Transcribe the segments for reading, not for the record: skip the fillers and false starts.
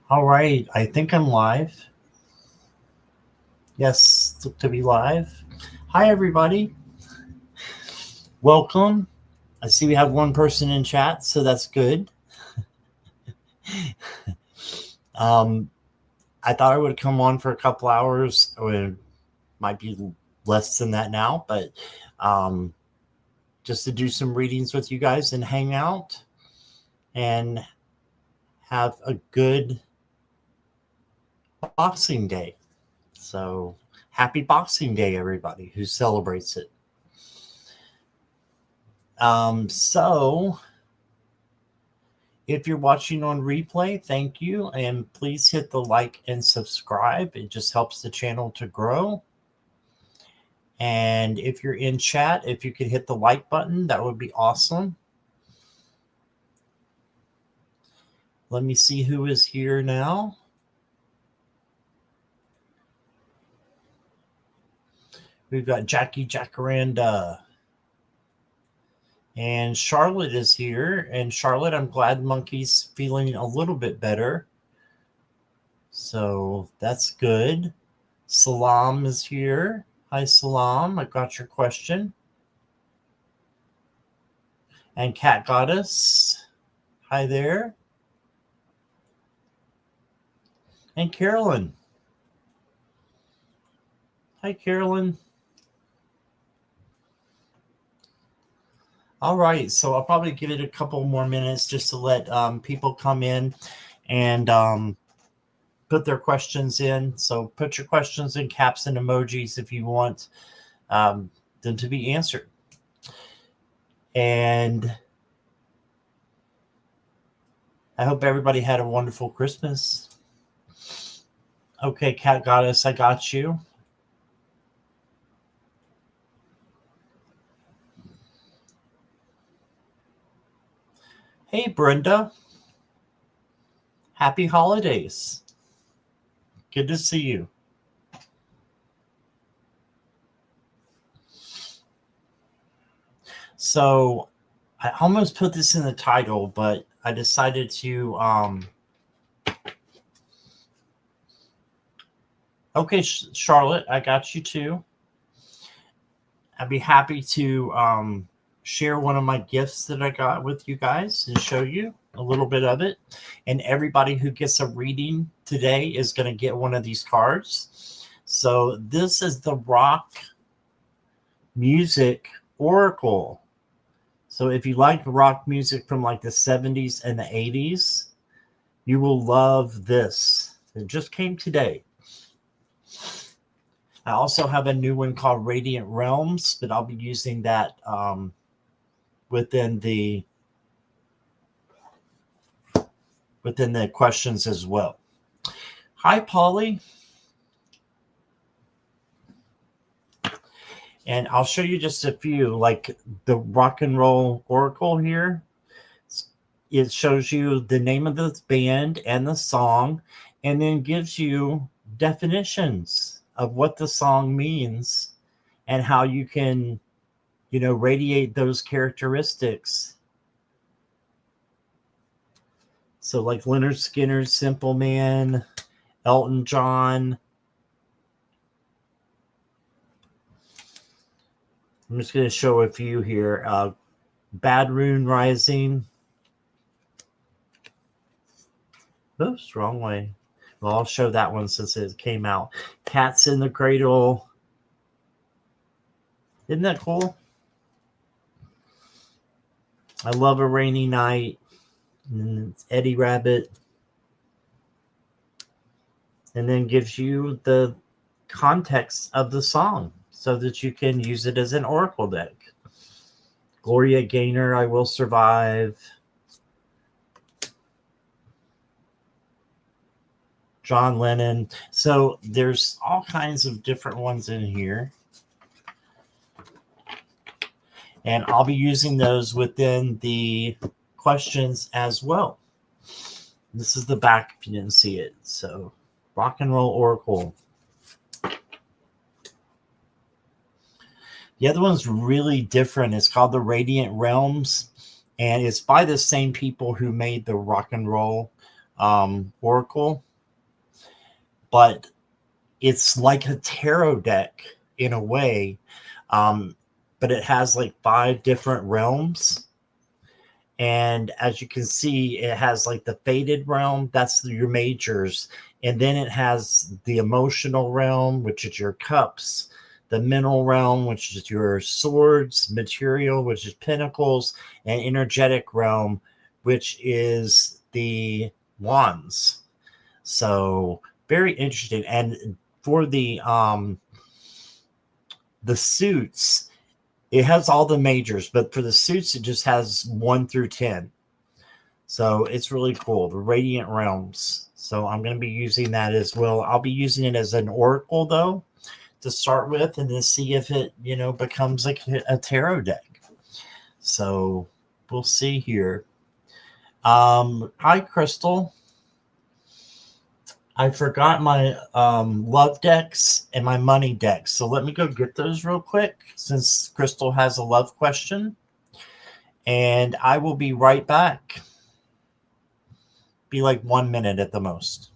All right, I think I'm live. Yes, look to be live. Hi, everybody. Welcome. I see we have one person in chat, so that's good. Um, I thought I would come on for a couple hours. It might be less than that now, but um, just to do some readings with you guys and hang out and have a good Boxing Day. So, happy Boxing Day, everybody who celebrates it. So if you're watching on replay, thank you. And please hit the like and subscribe. It just helps the channel to grow. And if you're in chat, if you could hit the like button, that would be awesome. Let me see who is here now. We've got Jackie Jacaranda. And Charlotte is here. And Charlotte, I'm glad Monkey's feeling a little bit better. So that's good. Salam is here. Hi, Salam. I got your question. And Cat Goddess. Hi there. And Carolyn. Hi, Carolyn. All right, so I'll probably give it a couple more minutes just to let people come in and put their questions in. So put your questions in caps and emojis if you want them to be answered. And I hope everybody had a wonderful Christmas. Okay, Cat Goddess, I got you. Hey, Brenda. Happy holidays. Good to see you. So I almost put this in the title, but I decided to okay, Charlotte, I got you too. I'd be happy to share one of my gifts that I got with you guys and show you a little bit of it. And everybody who gets a reading today is going to get one of these cards. So this is the Rock Music Oracle. So if you like rock music from like the 70s and the 80s, you will love this. It just came today. I also have a new one called Radiant Realms, but I'll be using that within the questions as well. Hi, Polly. And I'll show you just a few, like the Rock and Roll Oracle here. It shows you the name of the band and the song, and then gives you definitions of what the song means and how you can, radiate those characteristics. So like Leonard Skinner, Simple Man, Elton John. I'm just going to show a few here. Bad Moon Rising. Oops, wrong way. Well, I'll show that one since it came out. Cats in the Cradle. Isn't that cool? I Love a Rainy Night. And it's Eddie Rabbit. And then gives you the context of the song so that you can use it as an oracle deck. Gloria Gaynor, I Will Survive. John Lennon. So there's all kinds of different ones in here. And I'll be using those within the questions as well. This is the back if you didn't see it. So Rock and Roll Oracle. The other one's really different. It's called the Radiant Realms. And it's by the same people who made the Rock and Roll oracle, but it's like a tarot deck in a way. Um, but it has like 5 different realms. And as you can see, it has like the faded realm, that's your majors. And then it has the emotional realm, which is your cups, the mental realm, which is your swords, material, which is pentacles, and energetic realm, which is the wands. So very interesting. And for the suits, it has all the majors, but for the suits, it just has 1 through 10. So it's really cool. The Radiant Realms. So I'm going to be using that as well. I'll be using it as an oracle though to start with, and then see if it, becomes like a tarot deck. So we'll see here. Hi, Crystal. I forgot my love decks and my money decks. So let me go get those real quick since Crystal has a love question. And I will be right back. Be like 1 minute at the most.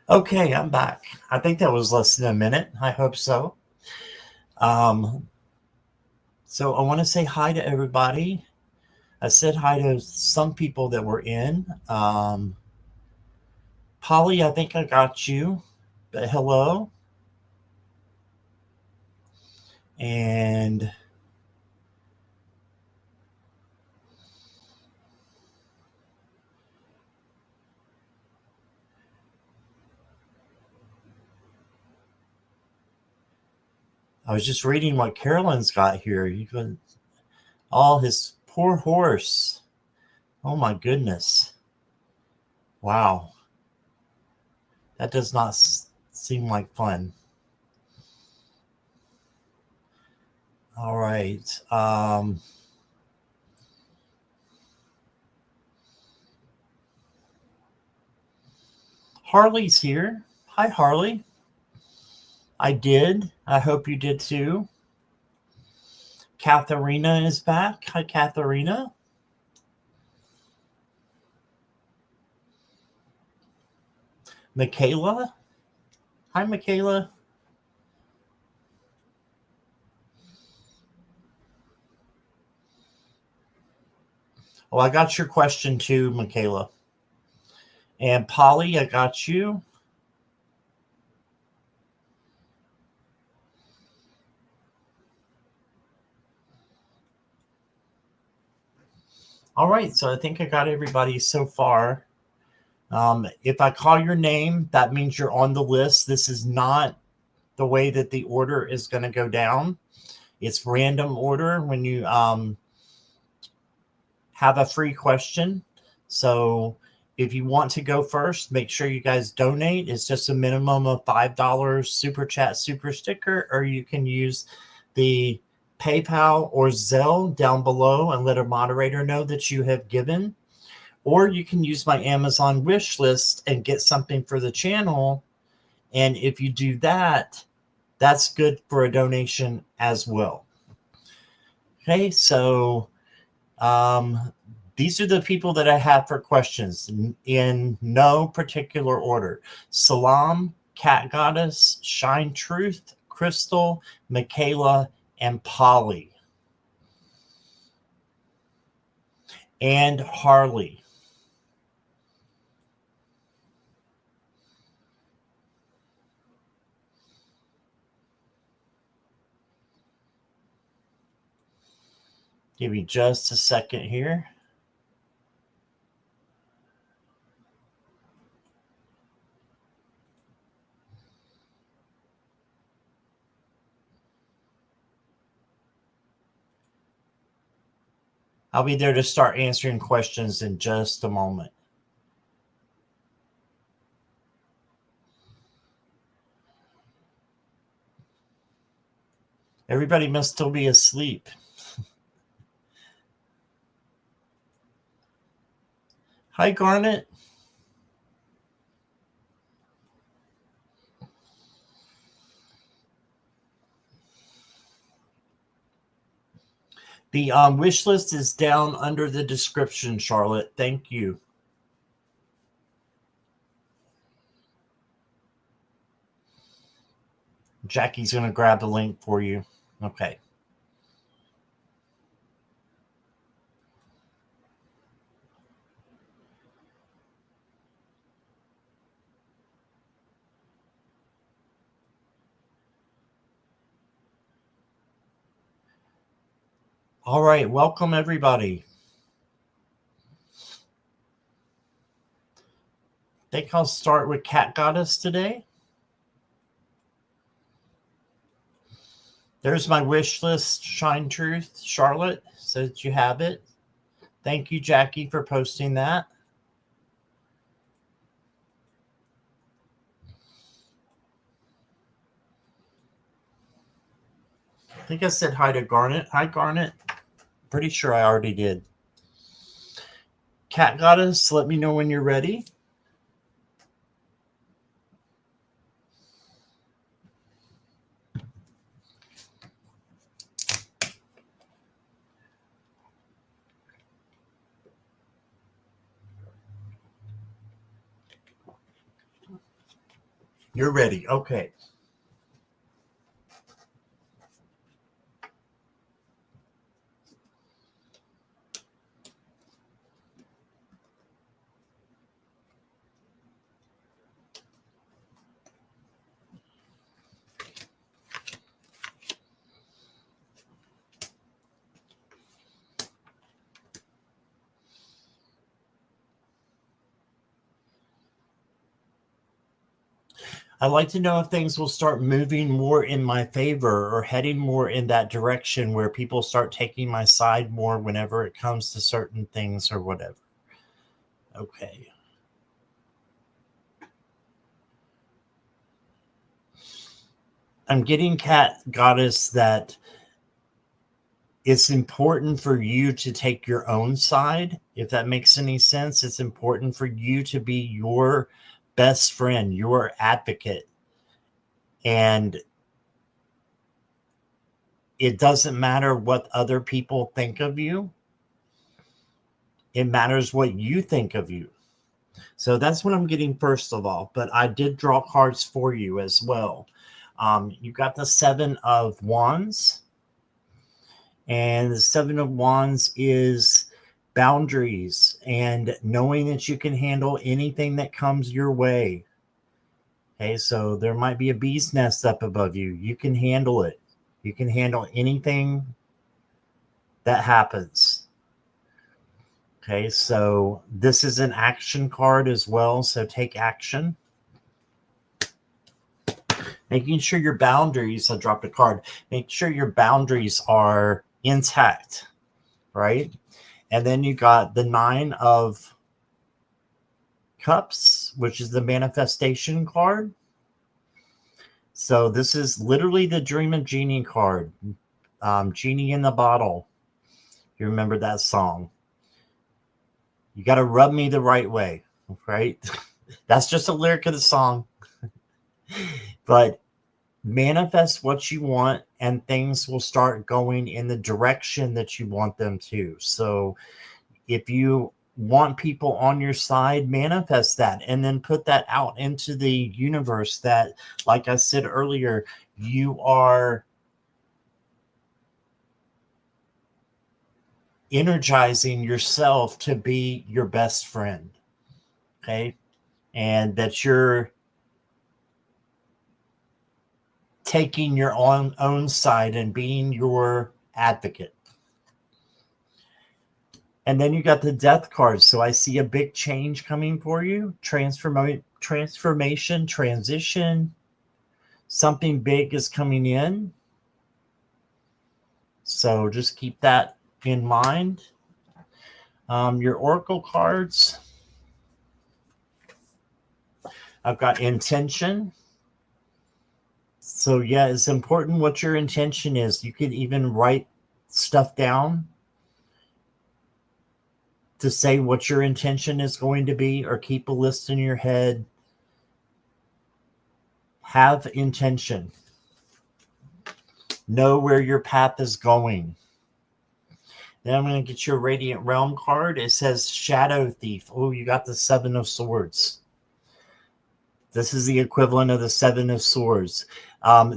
Okay, I'm back. I think that was less than a minute. I hope so. Um, so I want to say hi to everybody. I said hi to some people that were in. Polly, I think I got you. But hello. And I was just reading what Carolyn's got here. You can all his poor horse. Oh my goodness. Wow. That does not seem like fun. All right. Harley's here. Hi, Harley. I did. I hope you did too. Katharina is back. Hi, Katharina. Michaela. Hi, Michaela. Oh, I got your question too, Michaela. And Polly, I got you. All right, so I think I got everybody so far. If I call your name, that means you're on the list. This is not the way that the order is going to go down. It's random order when you have a free question. So if you want to go first, make sure you guys donate. It's just a minimum of $5 super chat, super sticker, or you can use the PayPal or Zelle down below and let a moderator know that you have given. Or you can use my Amazon wish list and get something for the channel. And if you do that, that's good for a donation as well. Okay, so these are the people that I have for questions in no particular order. Salam, Cat Goddess, Shine Truth, Crystal, Michaela, and Polly. And Harley. Give me just a second here. I'll be there to start answering questions in just a moment. Everybody must still be asleep. Hi, Garnet. The wish list is down under the description, Charlotte. Thank you. Jackie's going to grab the link for you. Okay. All right. Welcome, everybody. I think I'll start with Cat Goddess today. There's my wish list, Shine Truth, Charlotte, so that you have it. Thank you, Jackie, for posting that. I think I said hi to Garnet. Hi, Garnet. Pretty sure I already did. Cat Goddess, let me know when you're ready. You're ready. Okay. I'd like to know if things will start moving more in my favor or heading more in that direction where people start taking my side more whenever it comes to certain things or whatever. Okay. I'm getting Cat Goddess that it's important for you to take your own side, if that makes any sense. It's important for you to be your best friend, your advocate. And it doesn't matter what other people think of you. It matters what you think of you. So that's what I'm getting first of all. But I did draw cards for you as well. You got the Seven of Wands. And the Seven of Wands is boundaries and knowing that you can handle anything that comes your way. Okay, so there might be a bee's nest up above you. You can handle it. You can handle anything that happens. Okay, so this is an action card as well. So take action. Making sure your boundaries, I dropped a card. Make sure your boundaries are intact, right? And then you got the Nine of Cups, which is the manifestation card. So this is literally the Dream of Genie card. Genie in the Bottle. You remember that song. You got to rub me the right way, right? That's just a lyric of the song. But manifest what you want and things will start going in the direction that you want them to. So if you want people on your side, manifest that and then put that out into the universe that, like I said earlier, you are energizing yourself to be your best friend. Okay. And that you're taking your own side and being your advocate. And then you got the Death card. So I see a big change coming for you. Transformation, transition. Something big is coming in. So just keep that in mind. Your oracle cards. I've got intention. So yeah, it's important what your intention is. You could even write stuff down to say what your intention is going to be, or keep a list in your head. Have intention. Know where your path is going. Then I'm going to get you a Radiant Realm card. It says Shadow Thief. Oh, you got the Seven of Swords. This is the equivalent of the Seven of Swords.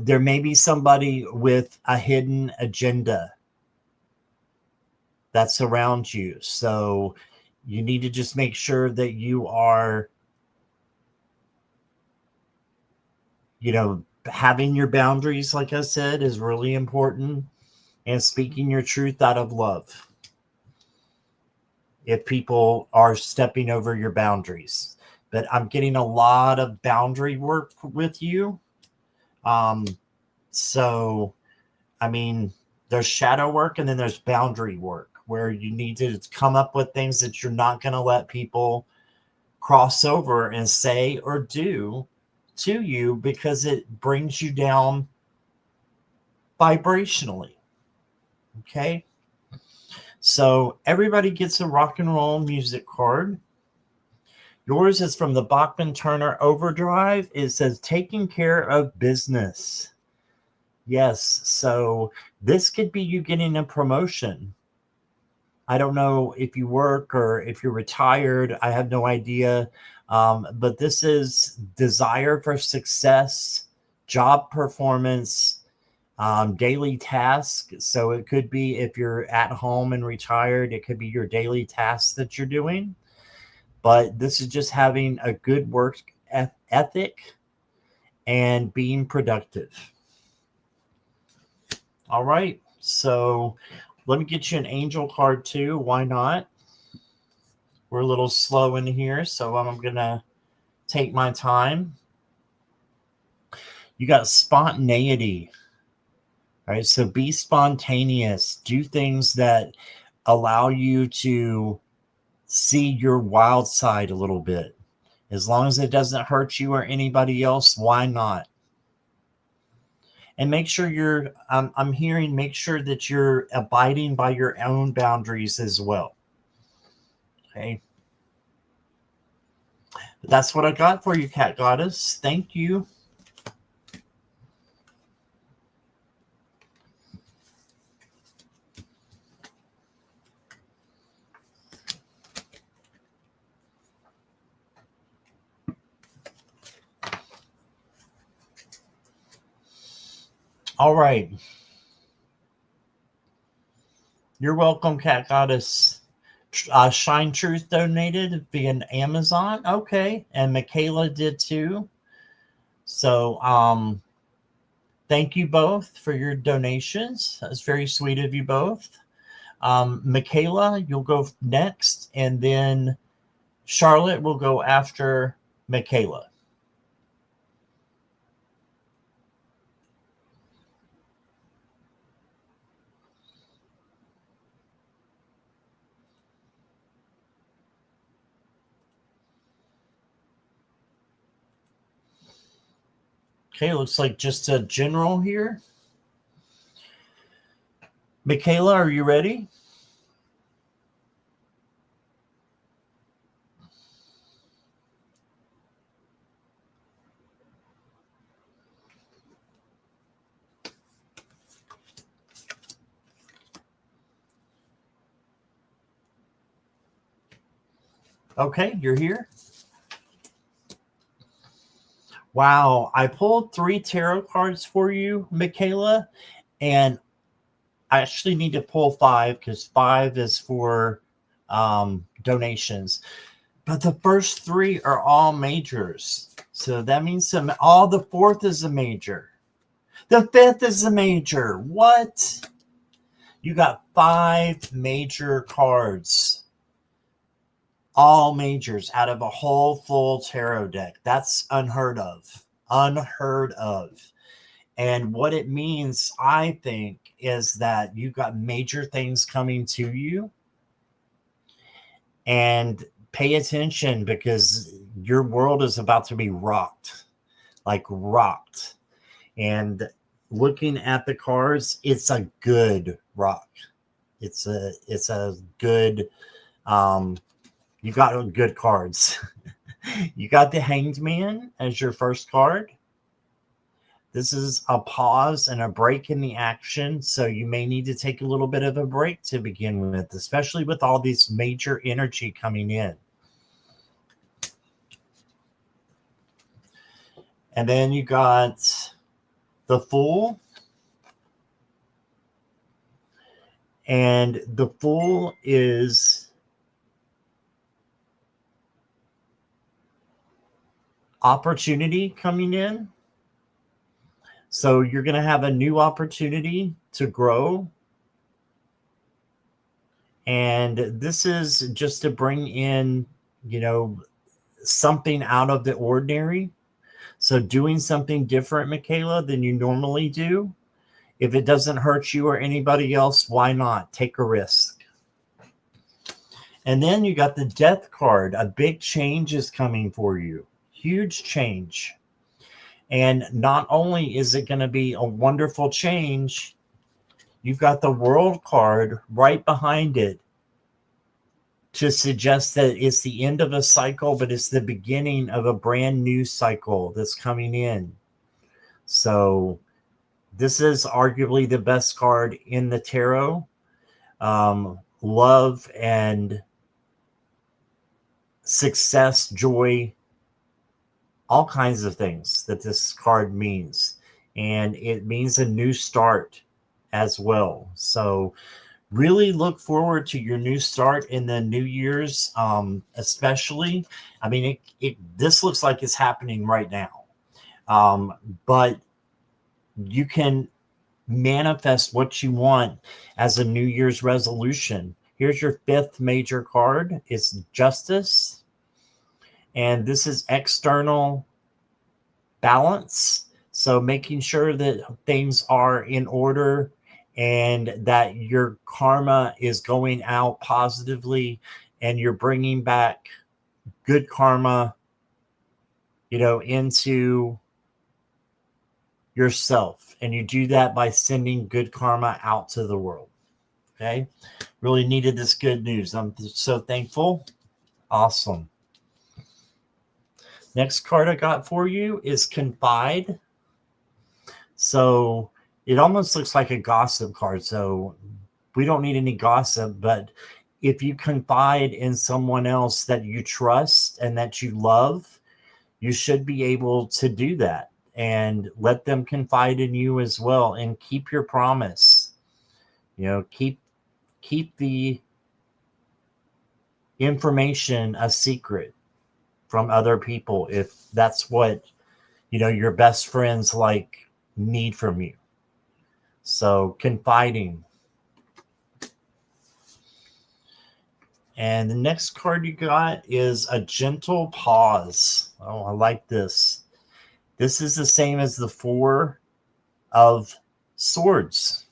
There may be somebody with a hidden agenda that's around you. So you need to just make sure that you are, having your boundaries, like I said, is really important, and speaking your truth out of love if people are stepping over your boundaries. But I'm getting a lot of boundary work with you. So, I mean, there's shadow work and then there's boundary work where you need to come up with things that you're not going to let people cross over and say or do to you, because it brings you down vibrationally. Okay. So everybody gets a rock and roll music card. Yours is from the Bachman Turner Overdrive. It says taking care of business. Yes. So this could be you getting a promotion. I don't know if you work or if you're retired. I have no idea. But this is desire for success, job performance, daily task. So it could be, if you're at home and retired, it could be your daily tasks that you're doing. But this is just having a good work ethic and being productive. All right. So let me get you an angel card too. Why not? We're a little slow in here, so I'm going to take my time. You got spontaneity. All right. So be spontaneous. Do things that allow you to see your wild side a little bit. As long as it doesn't hurt you or anybody else, why not? And make sure I'm hearing, make sure that you're abiding by your own boundaries as well. Okay. That's what I got for you, Cat Goddess. Thank you. All right. You're welcome, Cat Goddess. Shine Truth donated via Amazon. Okay. And Michaela did too. So, thank you both for your donations. That's very sweet of you both. Michaela, you'll go next, and then Charlotte will go after Michaela. Okay, looks like just a general here. Michaela, are you ready? Okay, you're here. Wow, I pulled 3 tarot cards for you, Michaela, and I actually need to pull 5 because 5 is for donations. But the first 3 are all majors. So that means the 4th is a major. The 5th is a major. What? You got 5 major cards. All majors out of a whole full tarot deck. That's unheard of. Unheard of. And what it means, I think, is that you've got major things coming to you. and pay attention because your world is about to be rocked, like rocked. And looking at the cards, it's a good rock. It's a good you got good cards. You got the Hanged Man as your first card. This is a pause and a break in the action, so you may need to take a little bit of a break to begin with, especially with all this major energy coming in. And then you got the Fool. And the Fool is opportunity coming in. So you're going to have a new opportunity to grow. And this is just to bring in, something out of the ordinary. So doing something different, Michaela, than you normally do. If it doesn't hurt you or anybody else, why not? Take a risk. And then you got the Death card. A big change is coming for you. Huge change. And not only is it going to be a wonderful change, you've got the World card right behind it to suggest that it's the end of a cycle, but it's the beginning of a brand new cycle that's coming in. So this is arguably the best card in the tarot. Love and success, joy, all kinds of things that this card means. And it means a new start as well. So really look forward to your new start in the New Year's, especially. I mean, this looks like it's happening right now. But you can manifest what you want as a New Year's resolution. Here's your fifth major card. It's Justice. And this is external balance. So making sure that things are in order and that your karma is going out positively and you're bringing back good karma, into yourself. And you do that by sending good karma out to the world. Okay. Really needed this good news. I'm so thankful. Awesome. Next card I got for you is Confide. So it almost looks like a gossip card. So we don't need any gossip, but if you confide in someone else that you trust and that you love, you should be able to do that and let them confide in you as well and keep your promise. Keep the information a secret from other people if that's what your best friends need from you. So confiding. And the next card you got is a Gentle Pause. Oh, I like this. This is the same as the Four of Swords.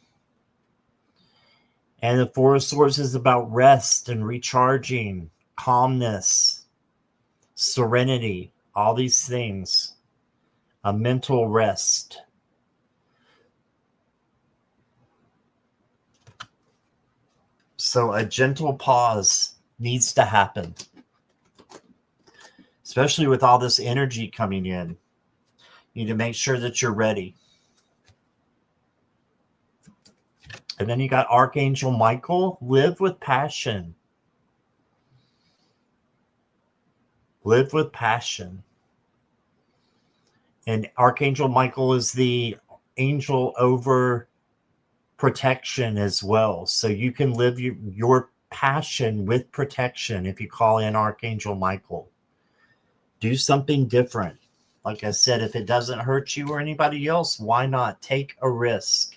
And the Four of Swords is about rest and recharging, calmness, serenity, all these things. A mental rest. So a gentle pause needs to happen, especially with all this energy coming in. You need to make sure that you're ready. And then you got Archangel Michael. Live with passion. Live with passion. And Archangel Michael is the angel over protection as well. So you can live your passion with protection if you call in Archangel Michael. Do something different. Like I said, if it doesn't hurt you or anybody else, why not take a risk?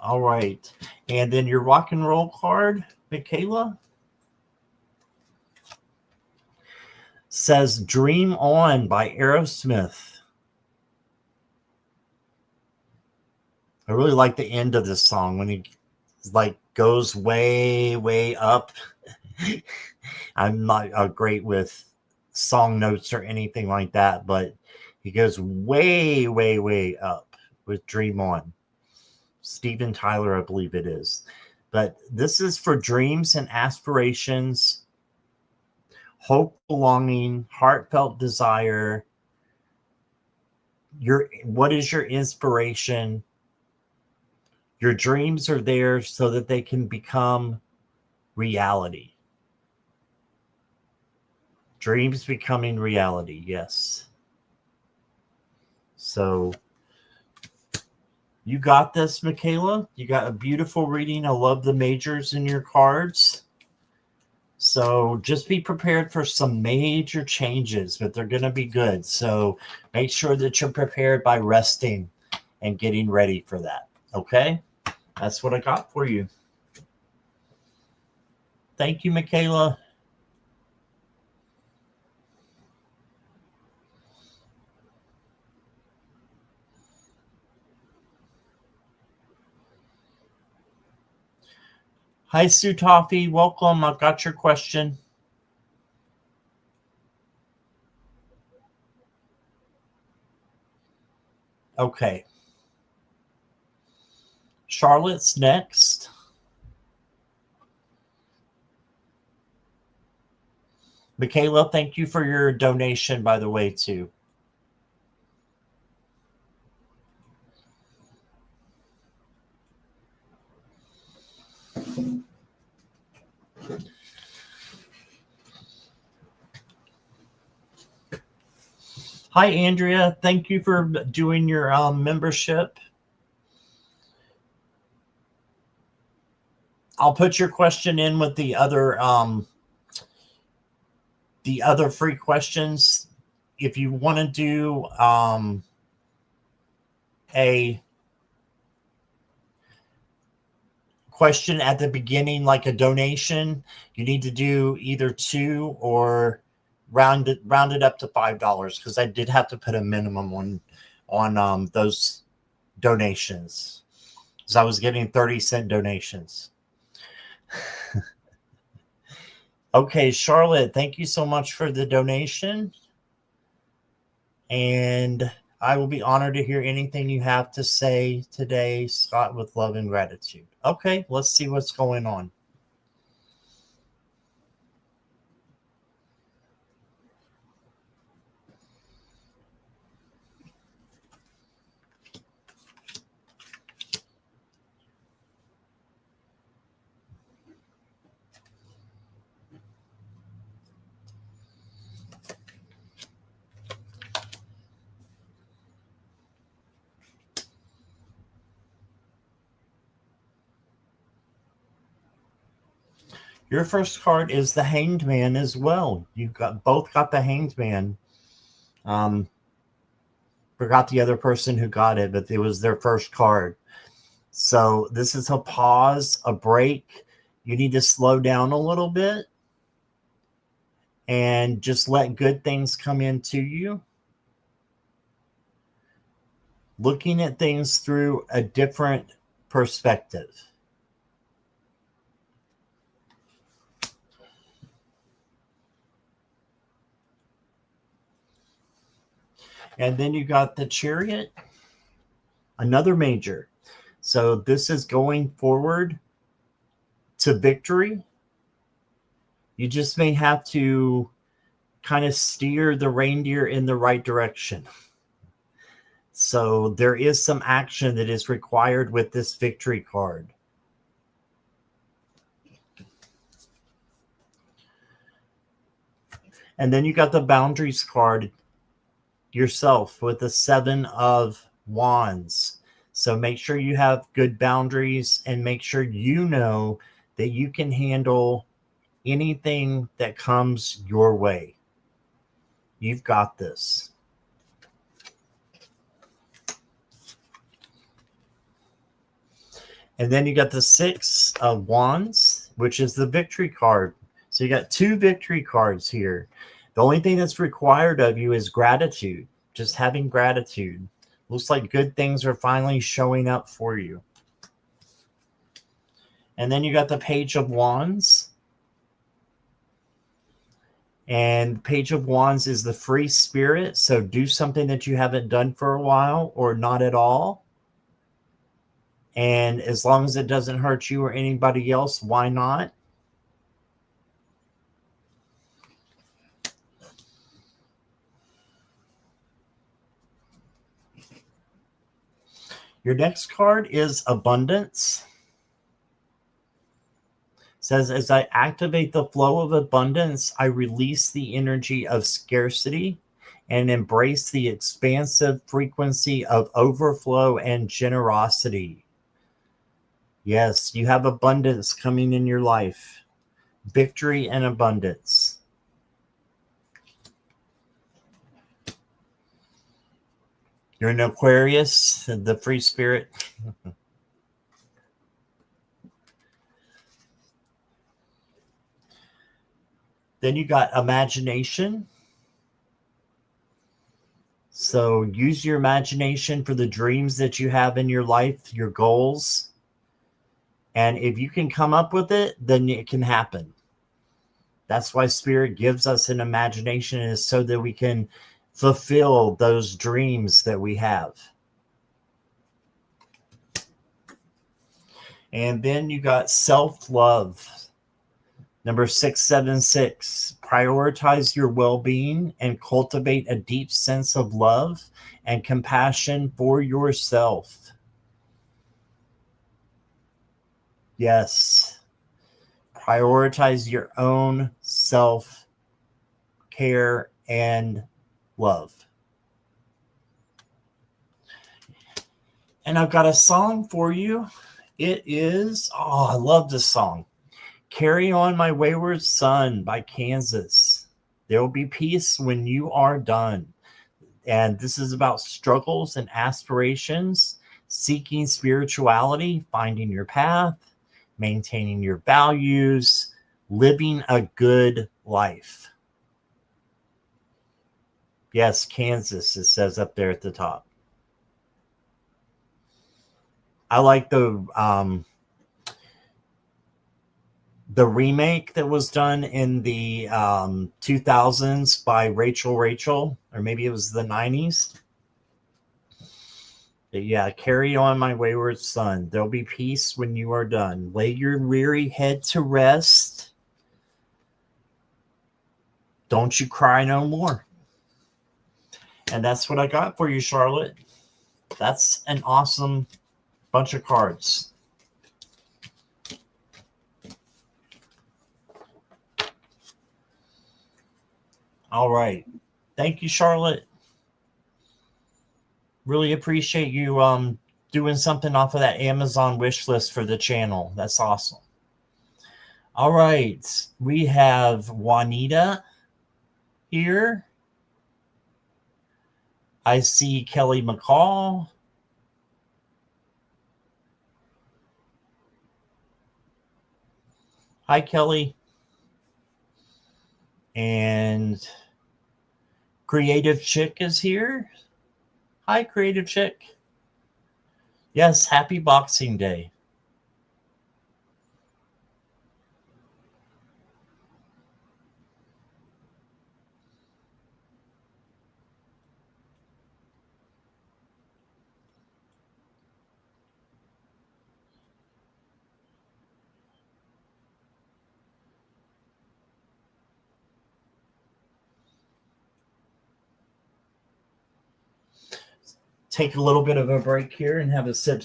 All right. And then your rock and roll card, Michaela, says Dream On by Aerosmith. I really like the end of this song when he like goes way, way up. I'm not great with song notes or anything like that, but he goes way, way, way up with Dream On. Steven Tyler, I believe it is. But this is for dreams and aspirations, hope, belonging, heartfelt desire. What is your inspiration? Your dreams are there so that they can become reality. Dreams becoming reality, yes. So you got this, Michaela. You got a beautiful reading. I love the majors in your cards. So just be prepared for some major changes, but they're going to be good. So make sure that you're prepared by resting and getting ready for that. Okay? That's what I got for you. Thank you, Michaela. Hi, Sue Toffee. Welcome. I've got your question. Okay. Charlotte's next. Michaela, thank you for your donation, by the way, too. Hi, Andrea. Thank you for doing your membership. I'll put your question in with the other free questions. If you want to do a question at the beginning, like a donation, you need to do either 2 or round it up to $5, because I did have to put a minimum on those donations, because I was getting 30-cent donations. Okay, Charlotte, thank you so much for the donation. And I will be honored to hear anything you have to say today, Scott, with love and gratitude. Okay, let's see what's going on. Your first card is the Hanged Man as well. You both got the Hanged Man. Forgot the other person who got it, but it was their first card. So this is a pause, a break. You need to slow down a little bit and just let good things come into you. Looking at things through a different perspective. And then you got the Chariot, another major. So this is going forward to victory. You just may have to kind of steer the reindeer in the right direction. So there is some action that is required with this victory card. And then you got the boundaries card yourself with the 7 of Wands. So make sure you have good boundaries and make sure you know that you can handle anything that comes your way. You've got this. And then you got the 6 of Wands, which is the victory card. So you got 2 victory cards here. The only thing that's required of you is gratitude. Just having gratitude. Looks like good things are finally showing up for you. And then you got the Page of Wands. And Page of Wands is the free spirit. So do something that you haven't done for a while or not at all. And as long as it doesn't hurt you or anybody else, why not? Your next card is Abundance. It says, as I activate the flow of abundance, I release the energy of scarcity and embrace the expansive frequency of overflow and generosity. Yes, you have abundance coming in your life. Victory and abundance. You're an Aquarius, the free spirit. Then you got imagination. So use your imagination for the dreams that you have in your life, your goals. And if you can come up with it, then it can happen. That's why Spirit gives us an imagination, is so that we can fulfill those dreams that we have. And then you got self-love. Number 676, prioritize your well-being and cultivate a deep sense of love and compassion for yourself. Yes. Prioritize your own self-care and love. And I've got a song for you. It is, I love this song. Carry On My Wayward Son by Kansas. There will be peace when you are done. And this is about struggles and aspirations, seeking spirituality, finding your path, maintaining your values, living a good life. Yes, Kansas, it says up there at the top. I like the remake that was done in the 2000s by Rachel, or maybe it was the 90s. But yeah, Carry On My Wayward Son. There'll be peace when you are done. Lay your weary head to rest. Don't you cry no more. And that's what I got for you, Charlotte. That's an awesome bunch of cards. All right. Thank you, Charlotte. Really appreciate you doing something off of that Amazon wish list for the channel. That's awesome. All right. We have Juanita here. I see Kelly McCall. Hi, Kelly. And Creative Chick is here. Hi, Creative Chick. Yes, happy Boxing Day. Take a little bit of a break here and have a sip.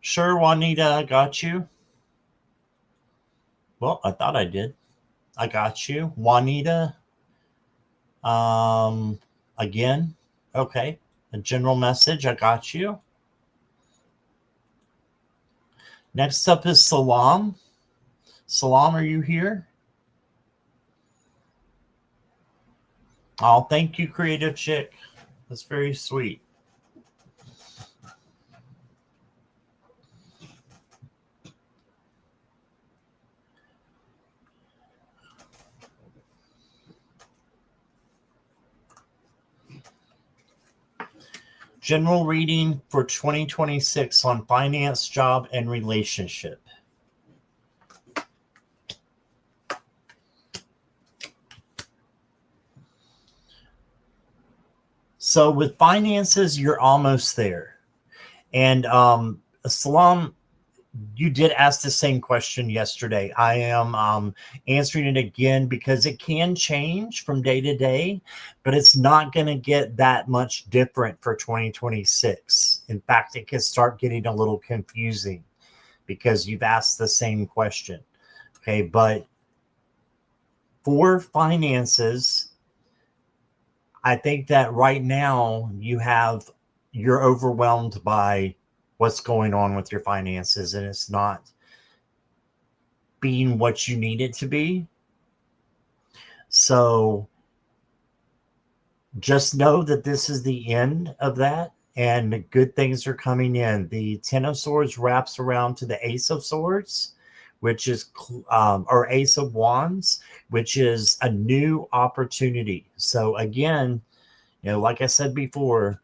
Sure, Juanita, I got you. Well, I thought I did. I got you. Juanita. Again. Okay. A general message. I got you. Next up is Salam. Salam, are you here? Oh, thank you, Creative Chick. That's very sweet. General reading for 2026 on finance, job, and relationship. So with finances, you're almost there. And Salam, you did ask the same question yesterday. I am answering it again because it can change from day to day, but it's not going to get that much different for 2026. In fact, it can start getting a little confusing because you've asked the same question. Okay, but for finances, I think that right now you're overwhelmed by what's going on with your finances, and it's not being what you need it to be. So just know that this is the end of that, and good things are coming in. The Ten of Swords wraps around to the Ace of Swords, which is or Ace of Wands, which is a new opportunity. So again, like I said before,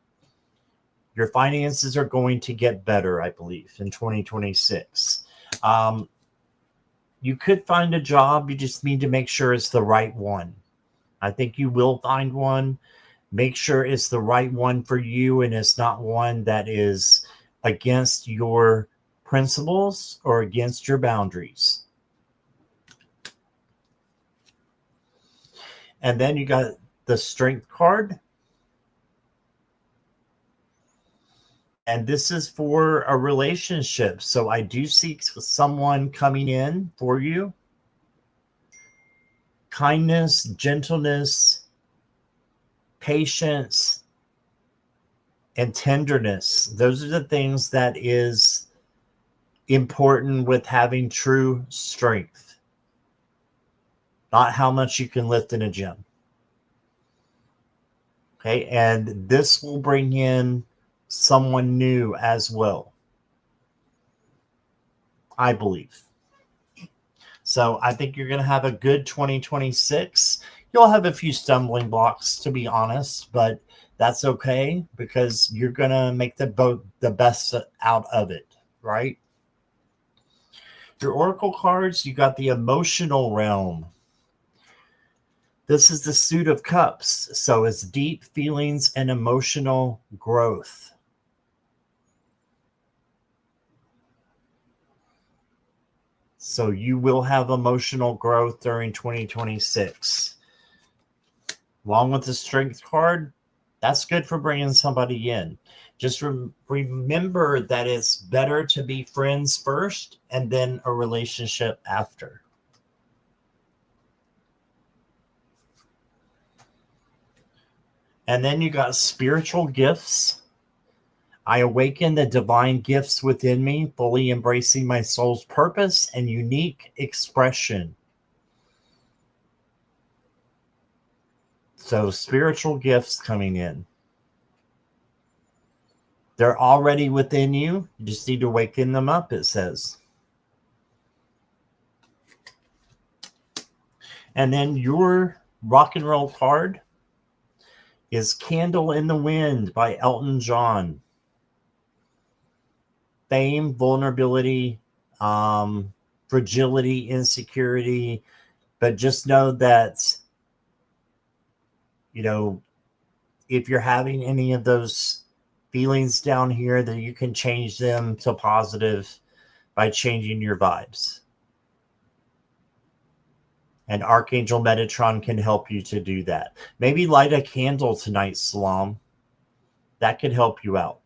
your finances are going to get better, I believe, in 2026. You could find a job. You just need to make sure it's the right one. I think you will find one. Make sure it's the right one for you and it's not one that is against your principles or against your boundaries. And then you got the Strength card. And this is for a relationship. So I do see someone coming in for you. Kindness, gentleness, patience, and tenderness. Those are the things that is important with having true strength. Not how much you can lift in a gym. Okay, and this will bring in someone new as well, I believe. So I think you're going to have a good 2026. You'll have a few stumbling blocks, to be honest, but that's okay because you're going to make the best out of it, right? Your Oracle cards, you got the emotional realm. This is the Suit of Cups. So it's deep feelings and emotional growth. So you will have emotional growth during 2026. Along with the Strength card, that's good for bringing somebody in. Just remember that it's better to be friends first and then a relationship after. And then you got spiritual gifts. I awaken the divine gifts within me, fully embracing my soul's purpose and unique expression. So spiritual gifts coming in. They're already within you. You just need to waken them up, it says. And then your rock and roll card is Candle in the Wind by Elton John. Fame, vulnerability, fragility, insecurity. But just know that, if you're having any of those feelings down here, that you can change them to positive by changing your vibes. And Archangel Metatron can help you to do that. Maybe light a candle tonight, Salam. That could help you out.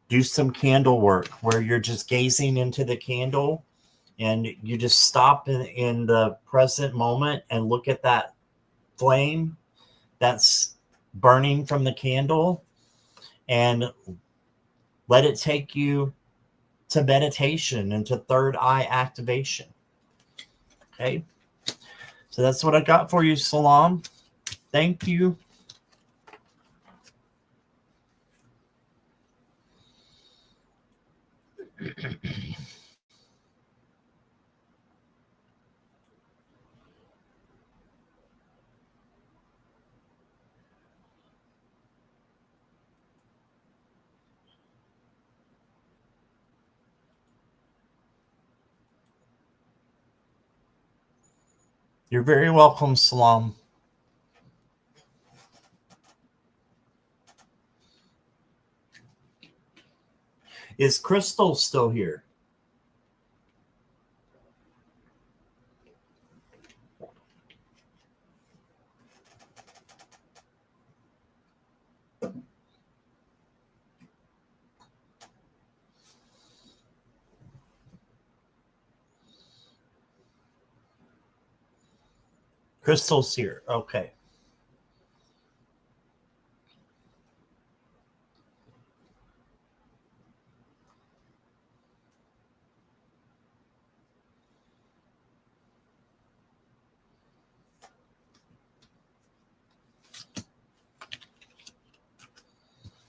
Do some candle work where you're just gazing into the candle and you just stop in the present moment and look at that flame that's burning from the candle and let it take you to meditation and to third eye activation. Okay. So that's what I got for you, Salam. Thank you. You're very welcome, Salam. Is Crystal still here? Crystal's here. Okay.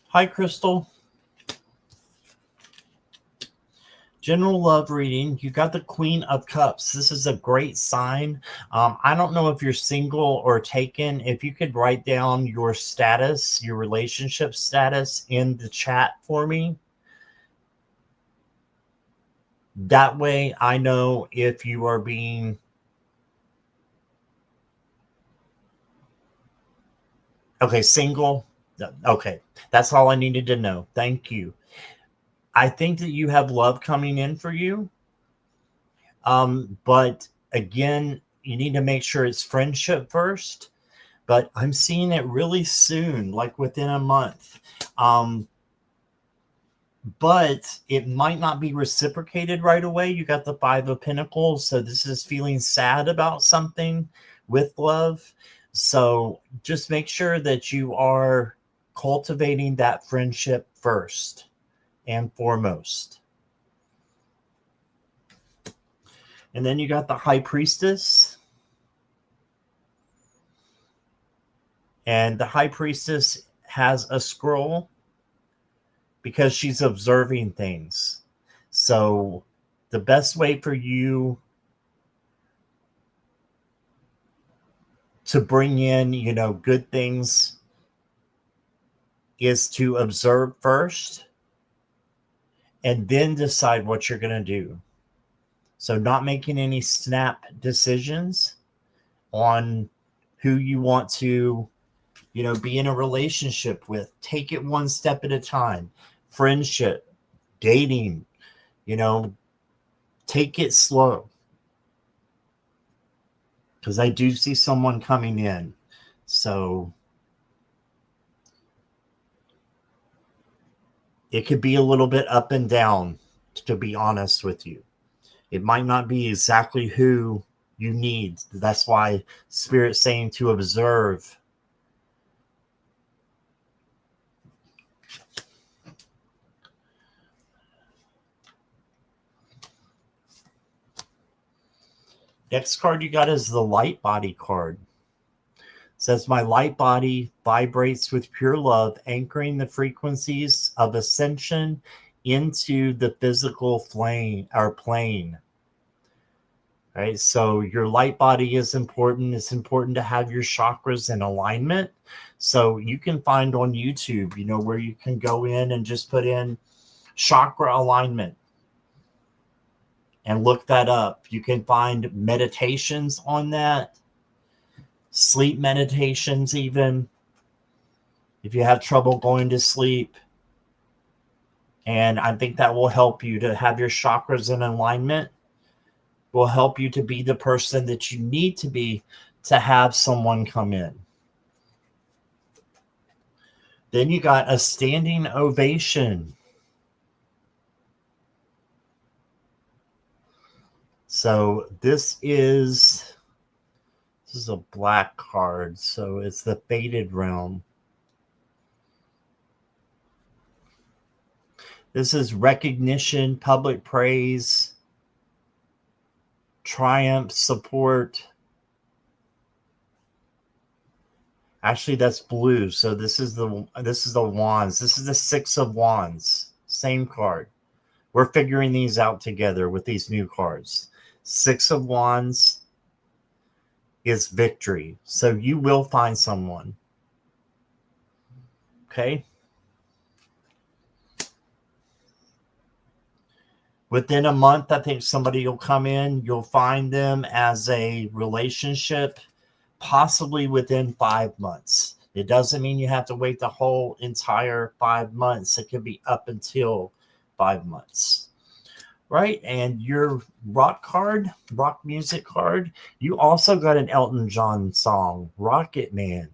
Hi, Crystal. General love reading. You got the Queen of Cups. This is a great sign. I don't know if you're single or taken. If you could write down your status, your relationship status in the chat for me. That way I know if you are being... Okay, single. Okay, that's all I needed to know. Thank you. I think that you have love coming in for you. But again, you need to make sure it's friendship first. But I'm seeing it really soon, like within a month. But it might not be reciprocated right away. You got the Five of Pentacles. So this is feeling sad about something with love. So just make sure that you are cultivating that friendship first and foremost. And then you got the High Priestess. And the High Priestess has a scroll because she's observing things. So the best way for you to bring in, good things is to observe first and then decide what you're going to do. So not making any snap decisions on who you want to, be in a relationship with. Take it one step at a time. Friendship, dating, take it slow. Because I do see someone coming in. So it could be a little bit up and down, to be honest with you. It might not be exactly who you need. That's why Spirit's saying to observe. Next card you got is the Light Body card. It says, my light body vibrates with pure love, anchoring the frequencies of ascension into the physical flame or plane. All right, so your light body is important. It's important to have your chakras in alignment. So you can find on YouTube, where you can go in and just put in chakra alignment and look that up. You can find meditations on that, sleep meditations even, if you have trouble going to sleep. And I think that will help you to have your chakras in alignment, will help you to be the person that you need to be to have someone come in. Then you got a standing ovation. So this is a black card. So it's the Faded Realm. This is recognition, public praise, triumph, support. Actually, that's blue. So this is the wands. This is the 6 of wands. Same card. We're figuring these out together with these new cards. 6 of wands is victory. So you will find someone. Okay? Within a month, I think somebody will come in. You'll find them as a relationship, possibly within 5 months. It doesn't mean you have to wait the whole entire 5 months. It could be up until 5 months. Right? And your rock music card, you also got an Elton John song, Rocket Man.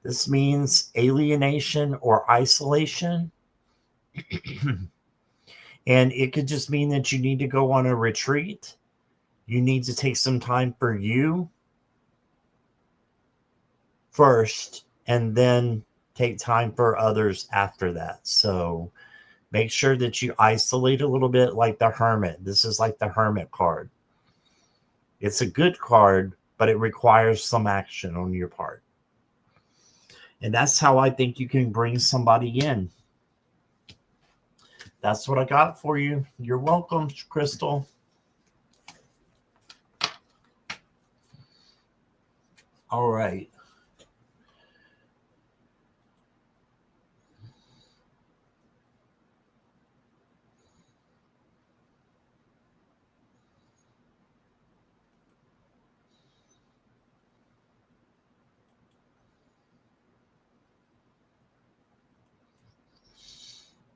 This means alienation or isolation. And it could just mean that you need to go on a retreat. You need to take some time for you first, and then take time for others after that. So make sure that you isolate a little bit, like the Hermit. This is like the Hermit card. It's a good card, but it requires some action on your part. And that's how I think you can bring somebody in. That's what I got for you. You're welcome, Crystal. All right.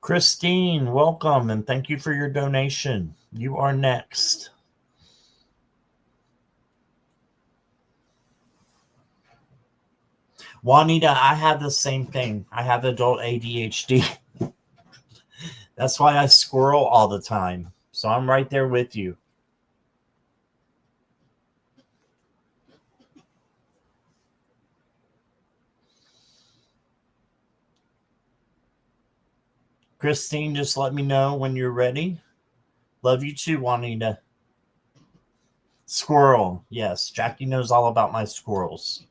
Christine, welcome, and thank you for your donation. You are next. Juanita, I have the same thing. I have adult ADHD. That's why I squirrel all the time. So I'm right there with you. Christine, just let me know when you're ready. Love you too, Juanita. Squirrel. Yes, Jackie knows all about my squirrels.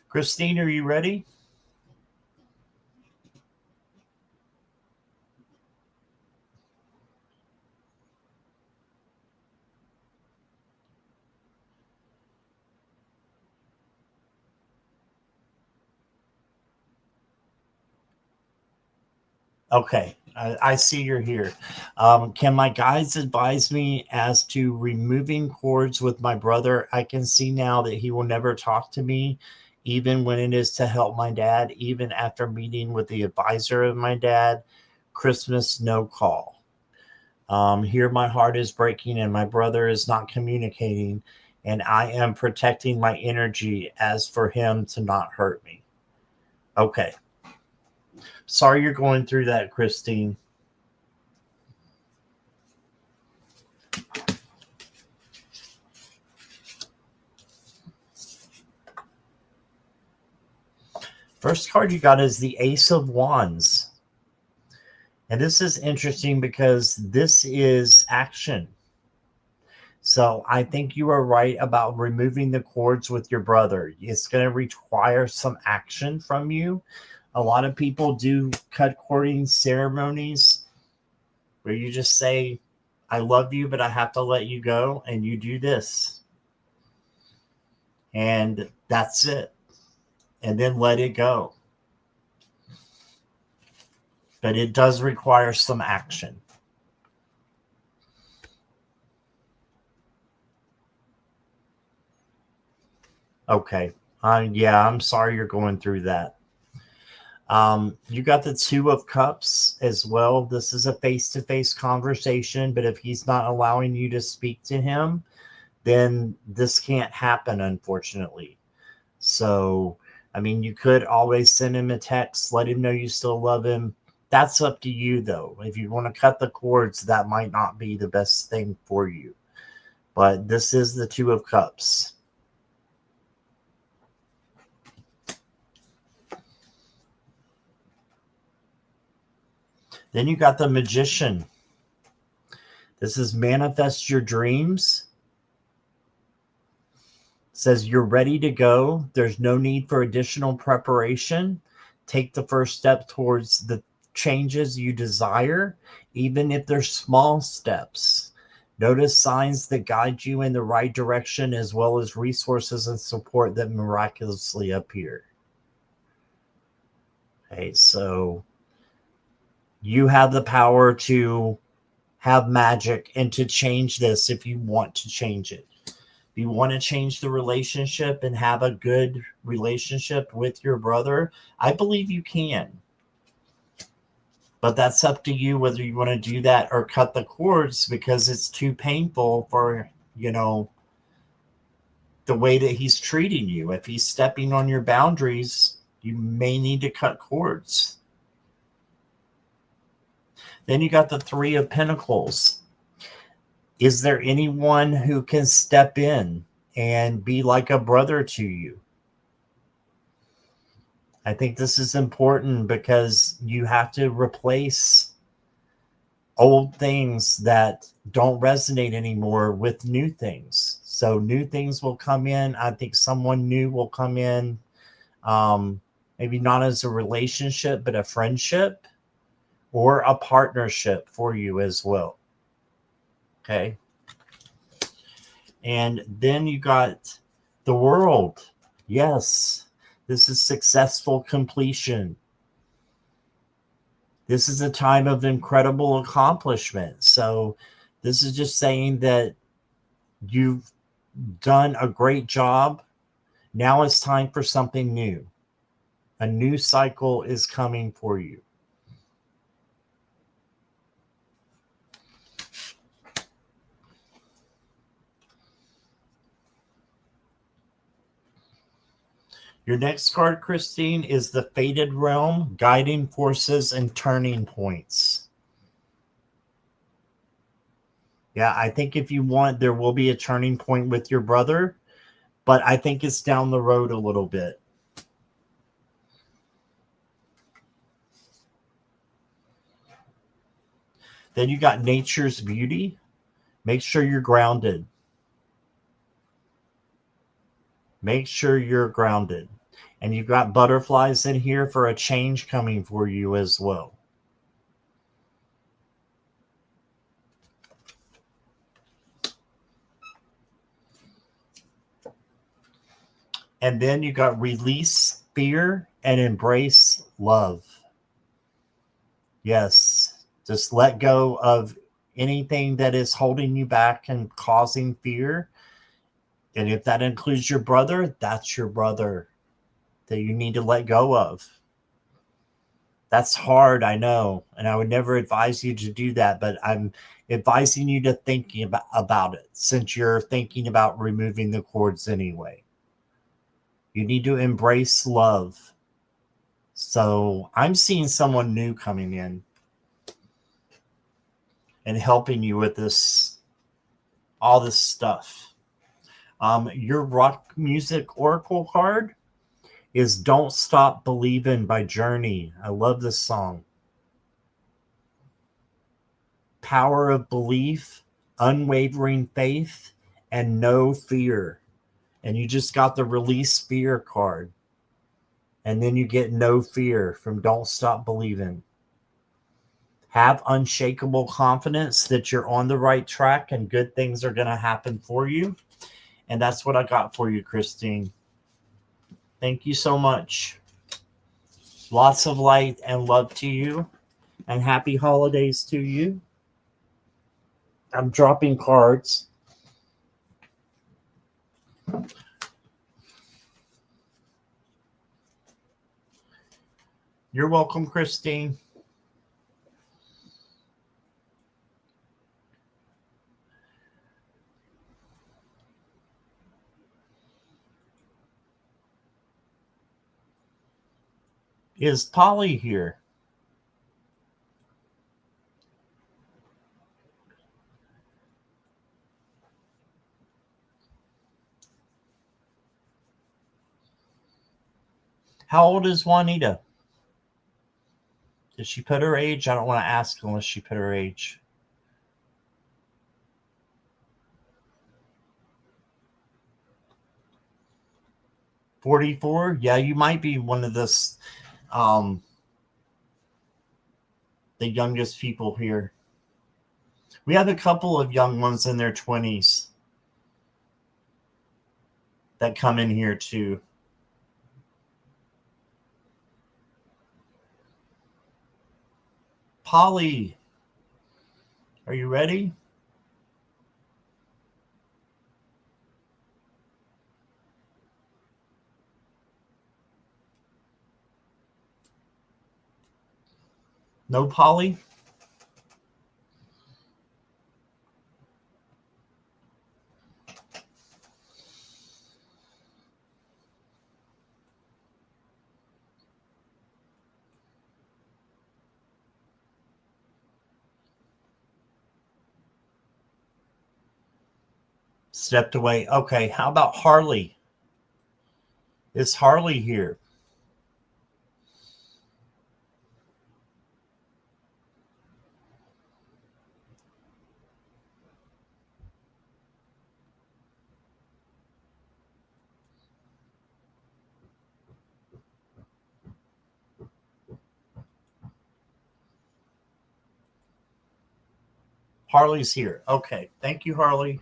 Christine, are you ready? Okay, I see you're here. Can my guides advise me as to removing cords with my brother? I can see now that he will never talk to me, even when it is to help my dad, even after meeting with the advisor of my dad. Christmas, no call. Here, my heart is breaking and my brother is not communicating, and I am protecting my energy as for him to not hurt me. Okay. Sorry you're going through that, Christine. First card you got is the Ace of Wands. And this is interesting because this is action. So I think you are right about removing the cords with your brother. It's going to require some action from you. A lot of people do cut cording ceremonies where you just say, I love you, but I have to let you go. And you do this. And that's it. And then let it go. But it does require some action. Okay. Yeah, I'm sorry you're going through that. You got the Two of Cups as well. This is a face-to-face conversation, but if he's not allowing you to speak to him, then this can't happen, unfortunately. So, I mean, you could always send him a text, let him know you still love him. That's up to you, though. If you want to cut the cords, that might not be the best thing for you. But this is the Two of Cups. Then you got the Magician. This is manifest your dreams. It says you're ready to go. There's no need for additional preparation. Take the first step towards the changes you desire, even if they're small steps. Notice signs that guide you in the right direction, as well as resources and support that miraculously appear. Okay, so you have the power to have magic and to change this if you want to change it. If you want to change the relationship and have a good relationship with your brother, I believe you can. But that's up to you whether you want to do that or cut the cords because it's too painful for, the way that he's treating you. If he's stepping on your boundaries, you may need to cut cords. Then you got the Three of Pentacles. Is there anyone who can step in and be like a brother to you? I think this is important because you have to replace old things that don't resonate anymore with new things. So new things will come in. I think someone new will come in, maybe not as a relationship, but a friendship or a partnership for you as well. Okay. And then you got the World. Yes. This is successful completion. This is a time of incredible accomplishment. So this is just saying that you've done a great job. Now it's time for something new. A new cycle is coming for you. Your next card, Christine, is the Fated Realm, Guiding Forces and Turning Points. Yeah, I think if you want, there will be a turning point with your brother, but I think it's down the road a little bit. Then you got Nature's Beauty. Make sure you're grounded. Make sure you're grounded. And you've got butterflies in here for a change coming for you as well. And then you got release fear and embrace love. Yes, just let go of anything that is holding you back and causing fear. And if that includes your brother, that's your brother that you need to let go of. That's hard, I know. And I would never advise you to do that, but I'm advising you to think about it since you're thinking about removing the cords anyway. You need to embrace love. So I'm seeing someone new coming in and helping you with this, all this stuff. Your rock music oracle card is Don't Stop Believing by Journey. I love this song. Power of belief, unwavering faith, and no fear. And you just got the release fear card. And then you get no fear from Don't Stop Believing. Have unshakable confidence that you're on the right track and good things are going to happen for you. And that's what I got for you, Christine. Thank you so much. Lots of light and love to you. And happy holidays to you. I'm dropping cards. You're welcome, Christine. Is Polly here? How old is Juanita? Did she put her age? I don't want to ask unless she put her age. $44? Yeah, you might be one of this, the youngest people here. We have a couple of young ones in their 20s that come in here too. Polly, are you ready? No, Polly? Stepped away. Okay, how about Harley? Is Harley here? Harley's here. Okay, thank you, Harley.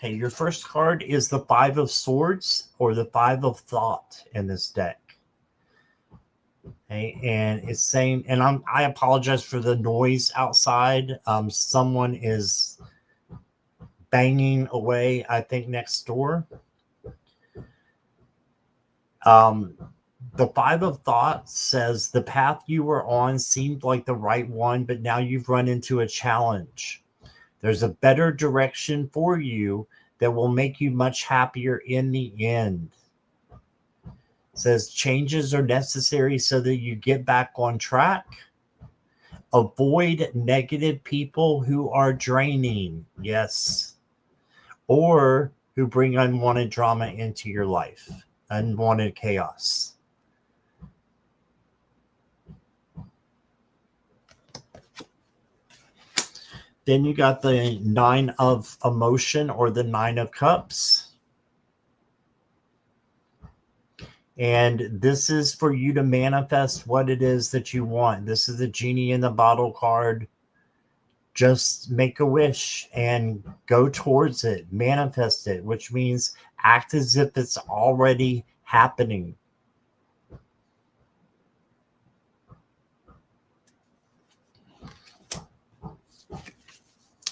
Okay, your first card is the Five of Swords or the Five of Thought in this deck. Okay, and it's saying, and I apologize for the noise outside. Someone is banging away, I think, next door. The Five of Thought says the path you were on seemed like the right one, but now you've run into a challenge. There's a better direction for you that will make you much happier in the end. It says changes are necessary so that you get back on track. Avoid negative people who are draining. Yes. Or who bring unwanted drama into your life, unwanted chaos. Then you got the Nine of Emotion or the Nine of Cups. And this is for you to manifest what it is that you want. This is the Genie in the Bottle card. Just make a wish and go towards it. Manifest it, which means act as if it's already happening.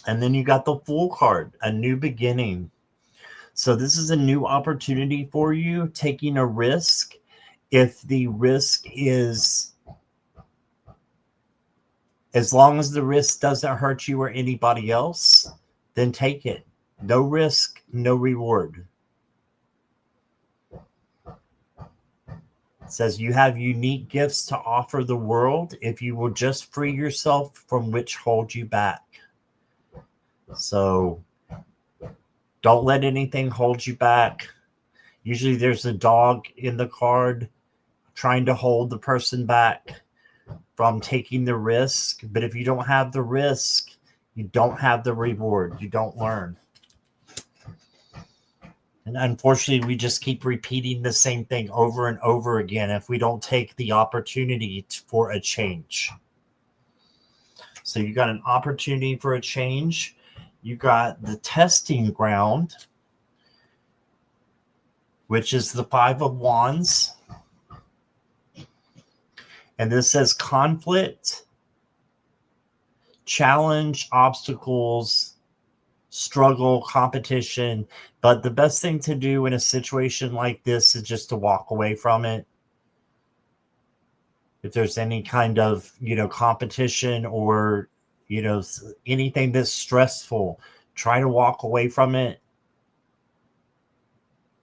And then you got the Fool card, a new beginning. So this is a new opportunity for you, taking a risk. If the risk is, as long as the risk doesn't hurt you or anybody else, then take it. No risk, no reward. It says you have unique gifts to offer the world if you will just free yourself from which hold you back. So don't let anything hold you back. Usually there's a dog in the card trying to hold the person back from taking the risk. But if you don't have the risk, you don't have the reward. You don't learn. And unfortunately, we just keep repeating the same thing over and over again if we don't take the opportunity for a change. So you got an opportunity for a change. You got the testing ground, which is the Five of Wands. And this says conflict, challenge, obstacles, struggle, competition. But the best thing to do in a situation like this is just to walk away from it. If there's any kind of, competition or, anything that's stressful, try to walk away from it.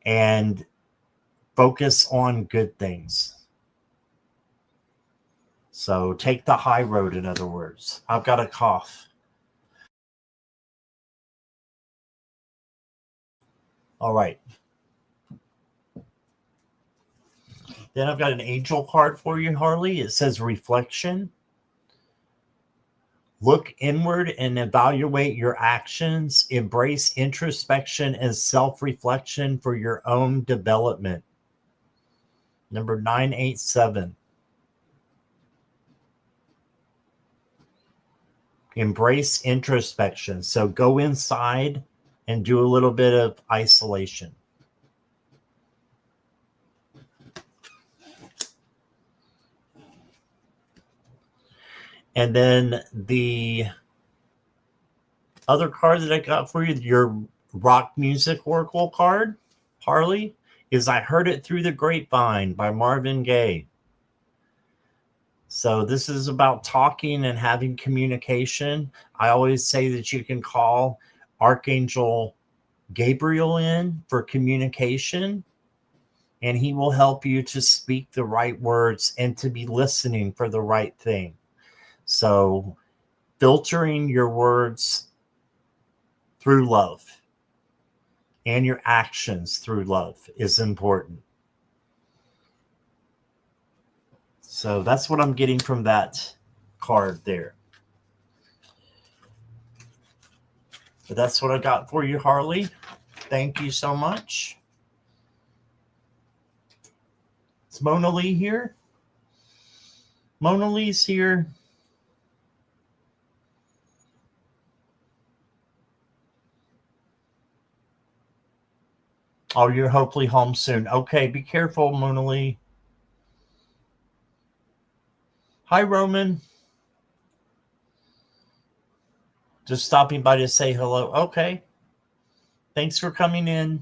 and focus on good things. So take the high road, in other words. I've got a cough. All right. Then I've got an angel card for you, Harley. It says reflection. Look inward and evaluate your actions. Embrace introspection and self-reflection for your own development. Number 987. Embrace introspection. So go inside and do a little bit of isolation. And then the other card that I got for you, your rock music oracle card, Harley, is I Heard It Through the Grapevine by Marvin Gaye. So this is about talking and having communication. I always say that you can call Archangel Gabriel in for communication, and he will help you to speak the right words and to be listening for the right thing. So filtering your words through love and your actions through love is important. So that's what I'm getting from that card there. But that's what I got for you, Harley. Thank you so much. Is Mona Lee here? Mona Lee's here. Oh, you're hopefully home soon. Okay, be careful, Mona Lee. Hi, Roman. Just stopping by to say hello. Okay. Thanks for coming in.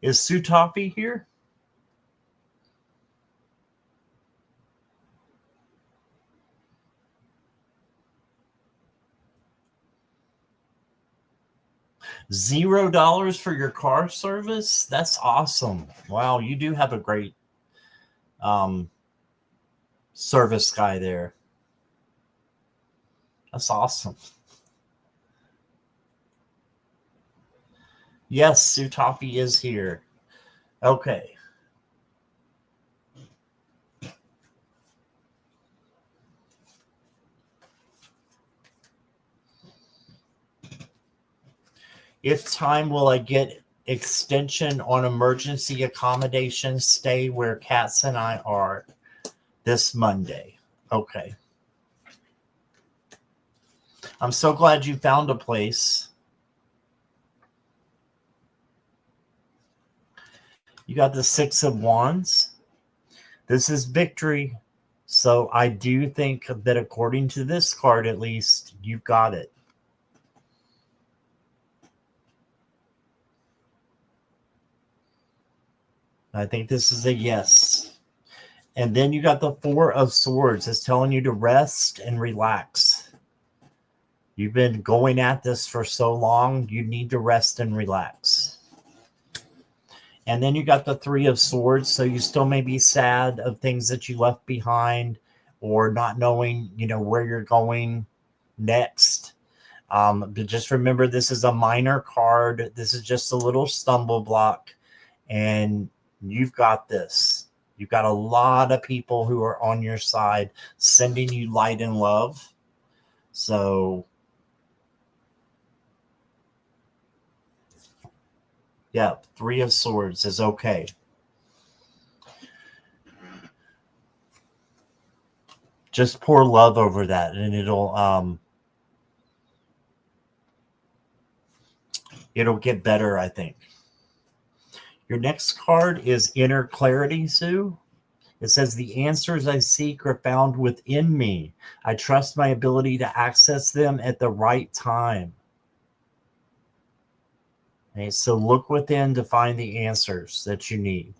Is Sue Toffee here? $0 for your car service? That's awesome. Wow, you do have a great service guy there. That's awesome. Yes, Sue Toffee is here. Okay. If time, will I get extension on emergency accommodation stay where Katz and I are this Monday? Okay. I'm so glad you found a place. You got the Six of Wands. This is victory. So I do think that according to this card, at least, you got it. I think this is a yes. And then you got the Four of Swords. It's telling you to rest and relax. You've been going at this for so long. You need to rest and relax. And then you got the Three of Swords. So you still may be sad of things that you left behind or not knowing, where you're going next. But just remember, this is a minor card. This is just a little stumble block. And you've got this. You've got a lot of people who are on your side sending you light and love. So, yeah, Three of Swords is okay. Just pour love over that and it'll get better, I think. Your next card is Inner Clarity, Sue. It says, the answers I seek are found within me. I trust my ability to access them at the right time. Okay, so look within to find the answers that you need.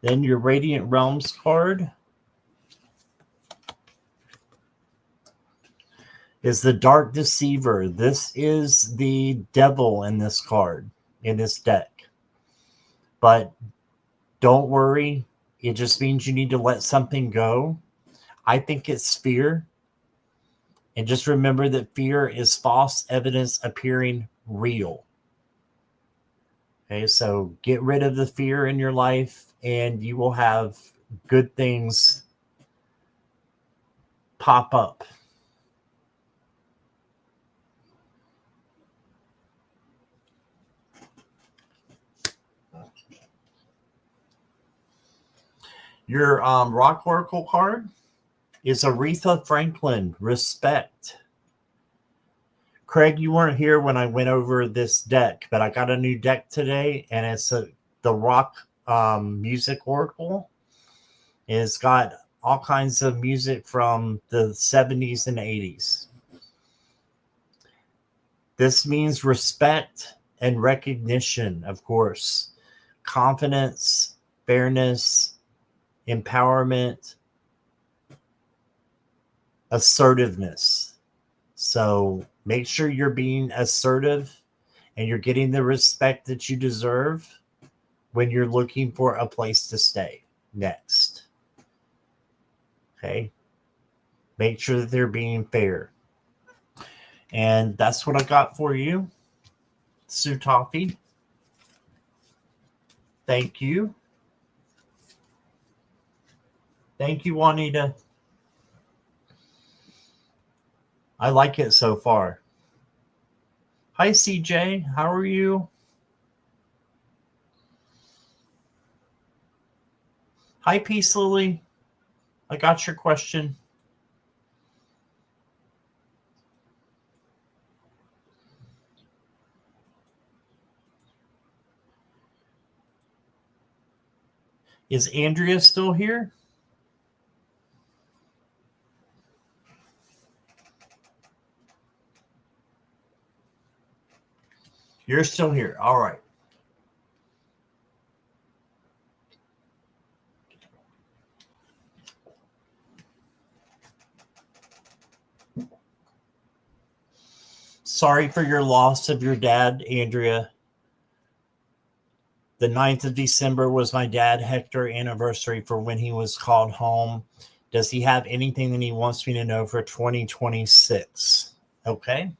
Then your Radiant Realms card is the Dark Deceiver. This is the devil in this card, in this deck. But don't worry. It just means you need to let something go. I think it's fear. And just remember that fear is false evidence appearing real. Okay, so get rid of the fear in your life and you will have good things pop up. Your Rock Oracle card is Aretha Franklin, Respect. Craig, you weren't here when I went over this deck, but I got a new deck today, and it's the Rock Music Oracle. It's got all kinds of music from the 70s and 80s. This means respect and recognition, of course, confidence, fairness, empowerment, assertiveness. So make sure you're being assertive and you're getting the respect that you deserve when you're looking for a place to stay next. Okay. Make sure that they're being fair. And that's what I got for you, Sue Toffee. Thank you. Thank you, Juanita. I like it so far. Hi, CJ. How are you? Hi, Peace Lily. I got your question. Is Andrea still here? You're still here. All right. Sorry for your loss of your dad, Andrea. The 9th of December was my dad, Hector, anniversary for when he was called home. Does he have anything that he wants me to know for 2026? Okay.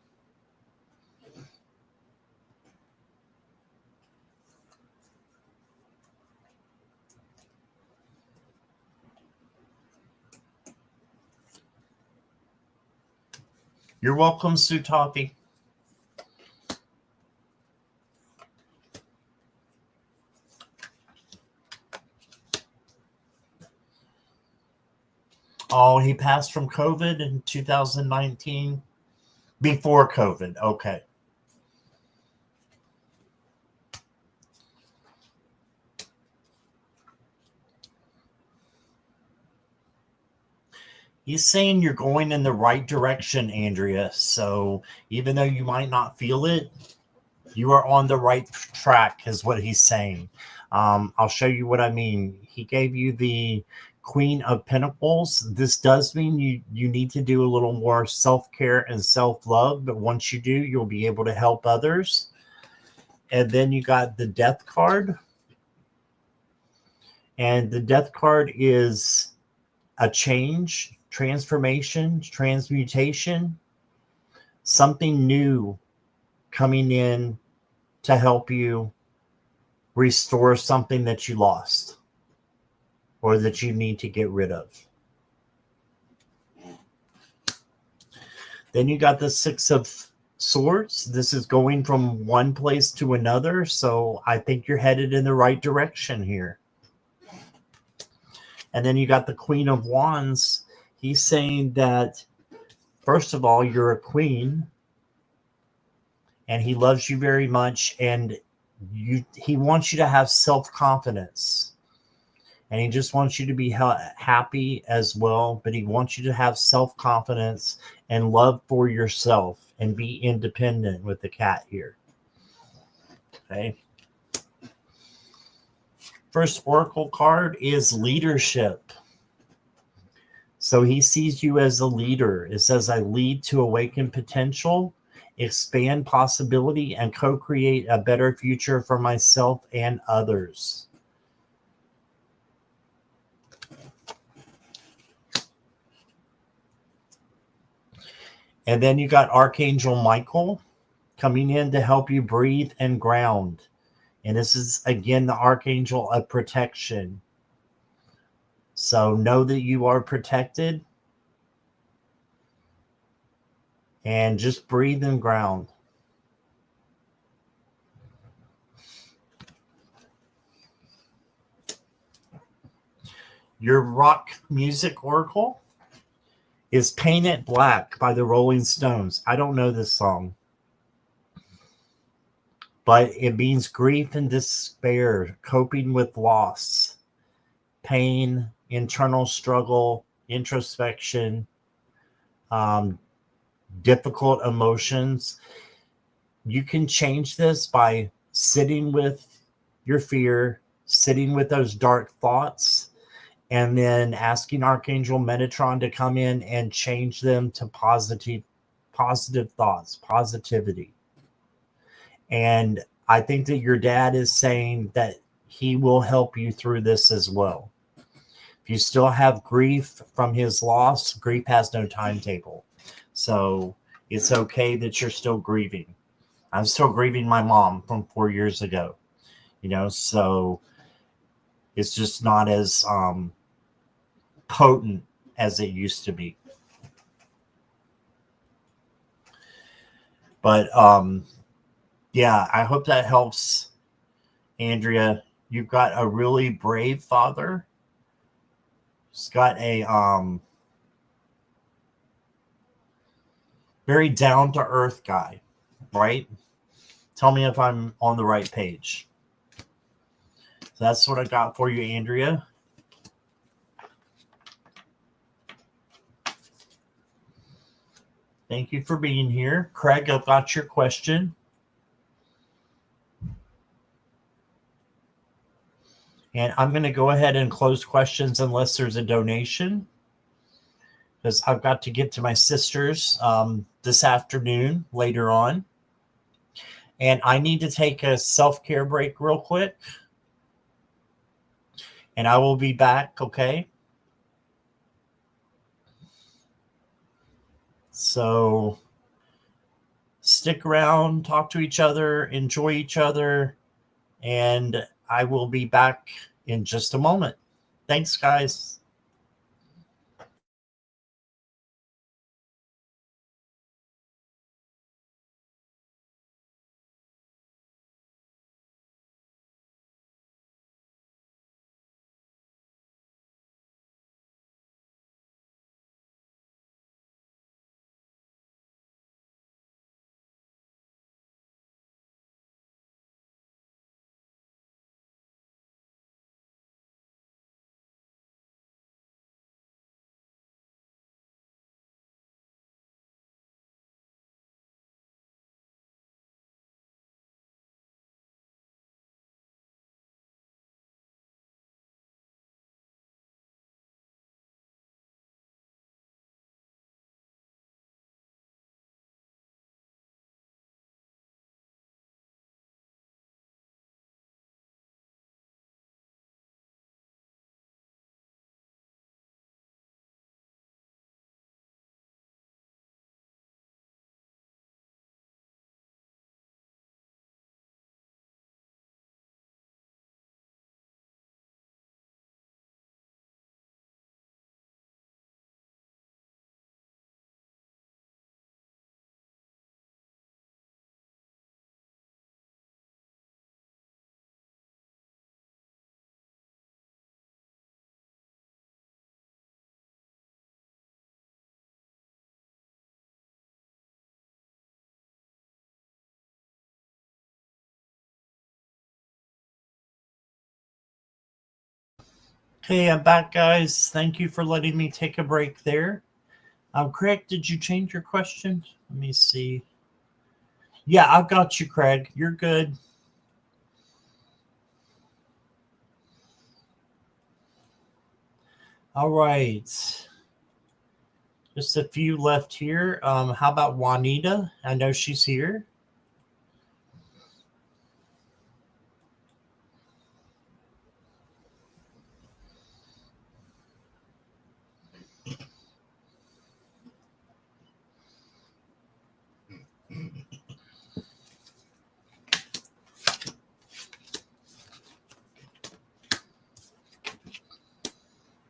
You're welcome, Sue Toffee. Oh, he passed from COVID in 2019? Before COVID. Okay. He's saying you're going in the right direction, Andrea. So even though you might not feel it, you are on the right track, is what he's saying. I'll show you what I mean. He gave you the Queen of Pentacles. This does mean you need to do a little more self-care and self-love. But once you do, you'll be able to help others. And then you got the Death card. And the Death card is a change, transformation, transmutation, something new coming in to help you restore something that you lost or that you need to get rid of. Then you got the Six of Swords. This is going from one place to another, so I think you're headed in the right direction here. And then you got the Queen of Wands. He's saying that, first of all, you're a queen, and he loves you very much, and he wants you to have self-confidence. And he just wants you to be happy as well, but he wants you to have self-confidence and love for yourself and be independent with the cat here. Okay. First oracle card is leadership. So he sees you as a leader. It says, I lead to awaken potential, expand possibility, and co-create a better future for myself and others. And then you got Archangel Michael coming in to help you breathe and ground. And this is, again, the Archangel of protection. So know that you are protected. And just breathe and ground. Your rock music oracle is Paint It Black by the Rolling Stones. I don't know this song, but it means grief and despair, coping with loss, pain, internal struggle, introspection, difficult emotions. You can change this by sitting with your fear, sitting with those dark thoughts, and then asking Archangel Metatron to come in and change them to positive thoughts, positivity. And I think that your dad is saying that he will help you through this as well. If you still have grief from his loss, grief has no timetable. So it's okay that you're still grieving. I'm still grieving my mom from 4 years ago, so it's just not as potent as it used to be. But yeah, I hope that helps, Andrea. You've got a really brave father. He's got a very down to earth guy, right? Tell me if I'm on the right page. So that's what I got for you, Andrea. Thank you for being here. Craig, I've got your question. And I'm going to go ahead and close questions unless there's a donation, because I've got to get to my sister's this afternoon later on. And I need to take a self-care break real quick. And I will be back, okay? So stick around, talk to each other, enjoy each other, and I will be back in just a moment. Thanks, guys. Okay, I'm back, guys. Thank you for letting me take a break there. Craig, did you change your question? Let me see. Yeah, I've got you, Craig. You're good. All right. Just a few left here. How about Juanita? I know she's here.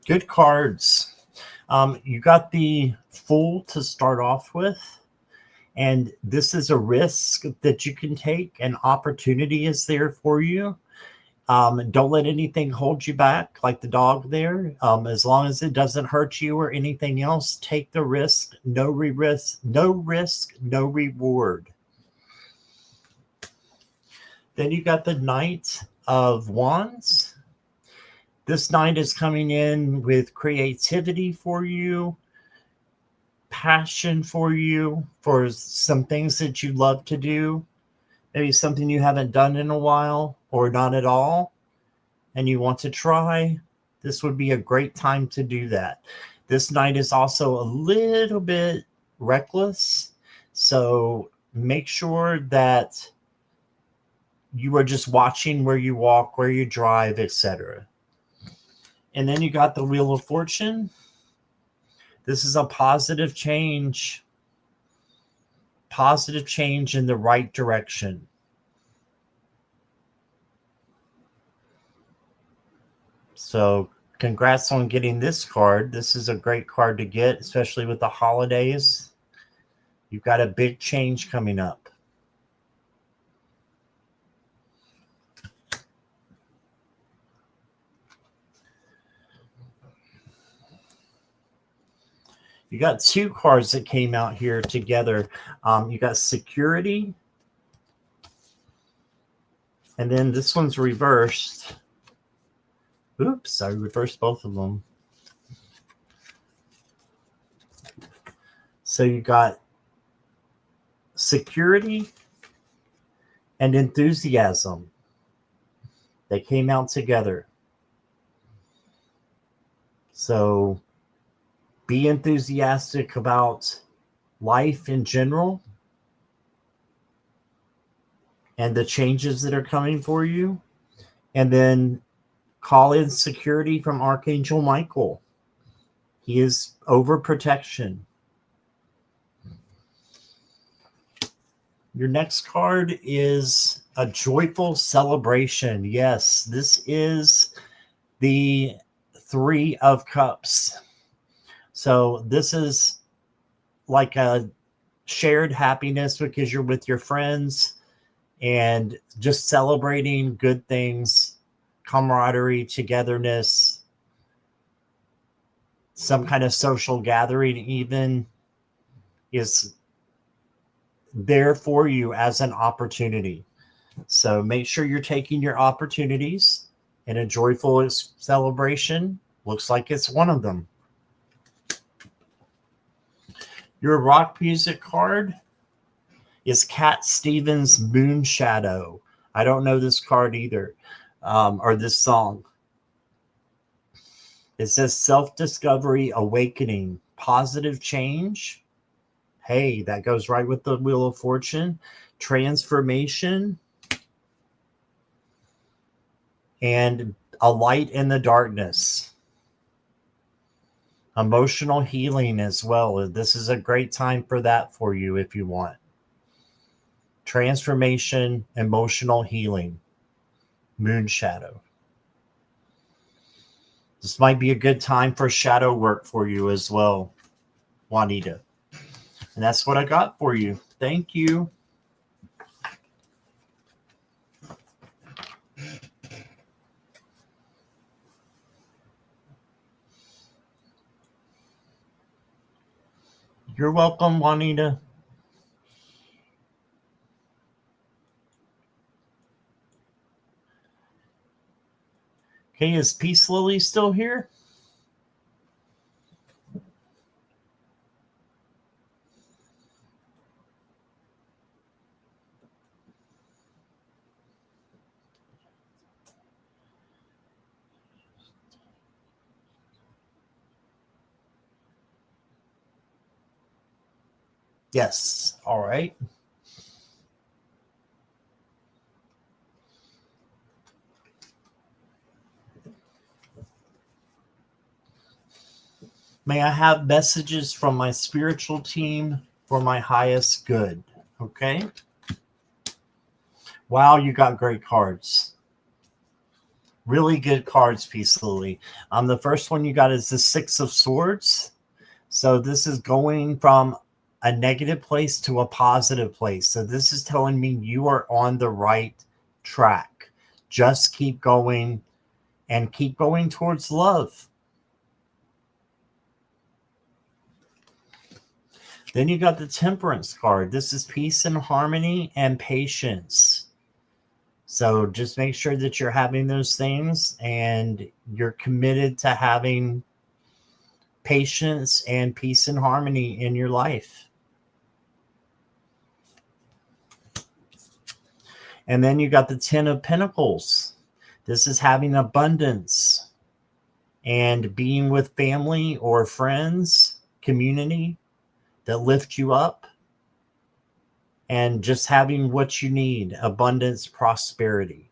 Good cards. You got the Fool to start off with. And this is a risk that you can take. An opportunity is there for you. Don't let anything hold you back, like the dog there. As long as it doesn't hurt you or anything else, take the risk. No risk, no risk, no reward. Then you got the Knight of Wands. This knight is coming in with creativity for you, passion for you, for some things that you love to do. Maybe something you haven't done in a while or not at all, and you want to try. This would be a great time to do that. This knight is also a little bit reckless, so make sure that you are just watching where you walk, where you drive, etc. And then you got the Wheel of Fortune. This is a positive change in the right direction. So congrats on getting this card. This is a great card to get, especially with the holidays. You've got a big change coming up. You got two cards that came out here together. You got Security. And then this one's reversed. Oops, I reversed both of them. So you got Security and Enthusiasm. They came out together. So be enthusiastic about life in general and the changes that are coming for you. And then call in security from Archangel Michael. He is over protection. Your next card is a joyful celebration. Yes, this is the Three of Cups. So this is like a shared happiness because you're with your friends and just celebrating good things, camaraderie, togetherness, some kind of social gathering even is there for you as an opportunity. So make sure you're taking your opportunities, and a joyful celebration looks like it's one of them. Your rock music card is Cat Stevens' Moon Shadow. I don't know this card either, or this song. It says self-discovery, awakening, positive change. Hey, that goes right with the Wheel of Fortune. Transformation and a light in the darkness. Emotional healing as well. This is a great time for that for you if you want. Transformation, emotional healing, Moon Shadow. This might be a good time for shadow work for you as well, Juanita. And that's what I got for you. Thank you. You're welcome, Juanita. Okay, is Peace Lily still here? Yes. All right. May I have messages from my spiritual team for my highest good? Okay. Wow, you got great cards. Really good cards, Peace Lily. The first one you got is the Six of Swords. So this is going from a negative place to a positive place. So this is telling me you are on the right track. Just keep going and keep going towards love. Then you got the Temperance card. This is peace and harmony and patience. So just make sure that you're having those things and you're committed to having patience and peace and harmony in your life. And then you got the Ten of Pentacles. This is having abundance and being with family or friends, community that lift you up, and just having what you need, abundance, prosperity.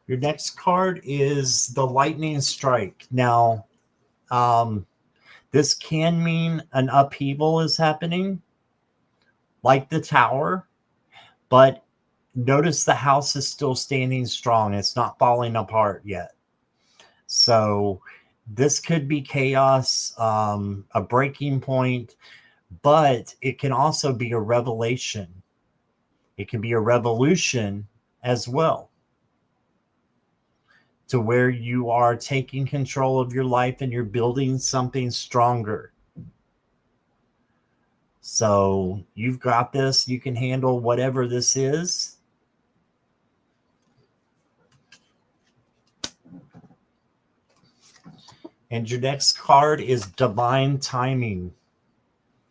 Your next card is the Lightning Strike. Now, this can mean an upheaval is happening, like the Tower, but notice the house is still standing strong. It's not falling apart yet. So this could be chaos, a breaking point, but it can also be a revelation. It can be a revolution as well, to where you are taking control of your life and you're building something stronger. So you've got this. You can handle whatever this is. And your next card is Divine Timing.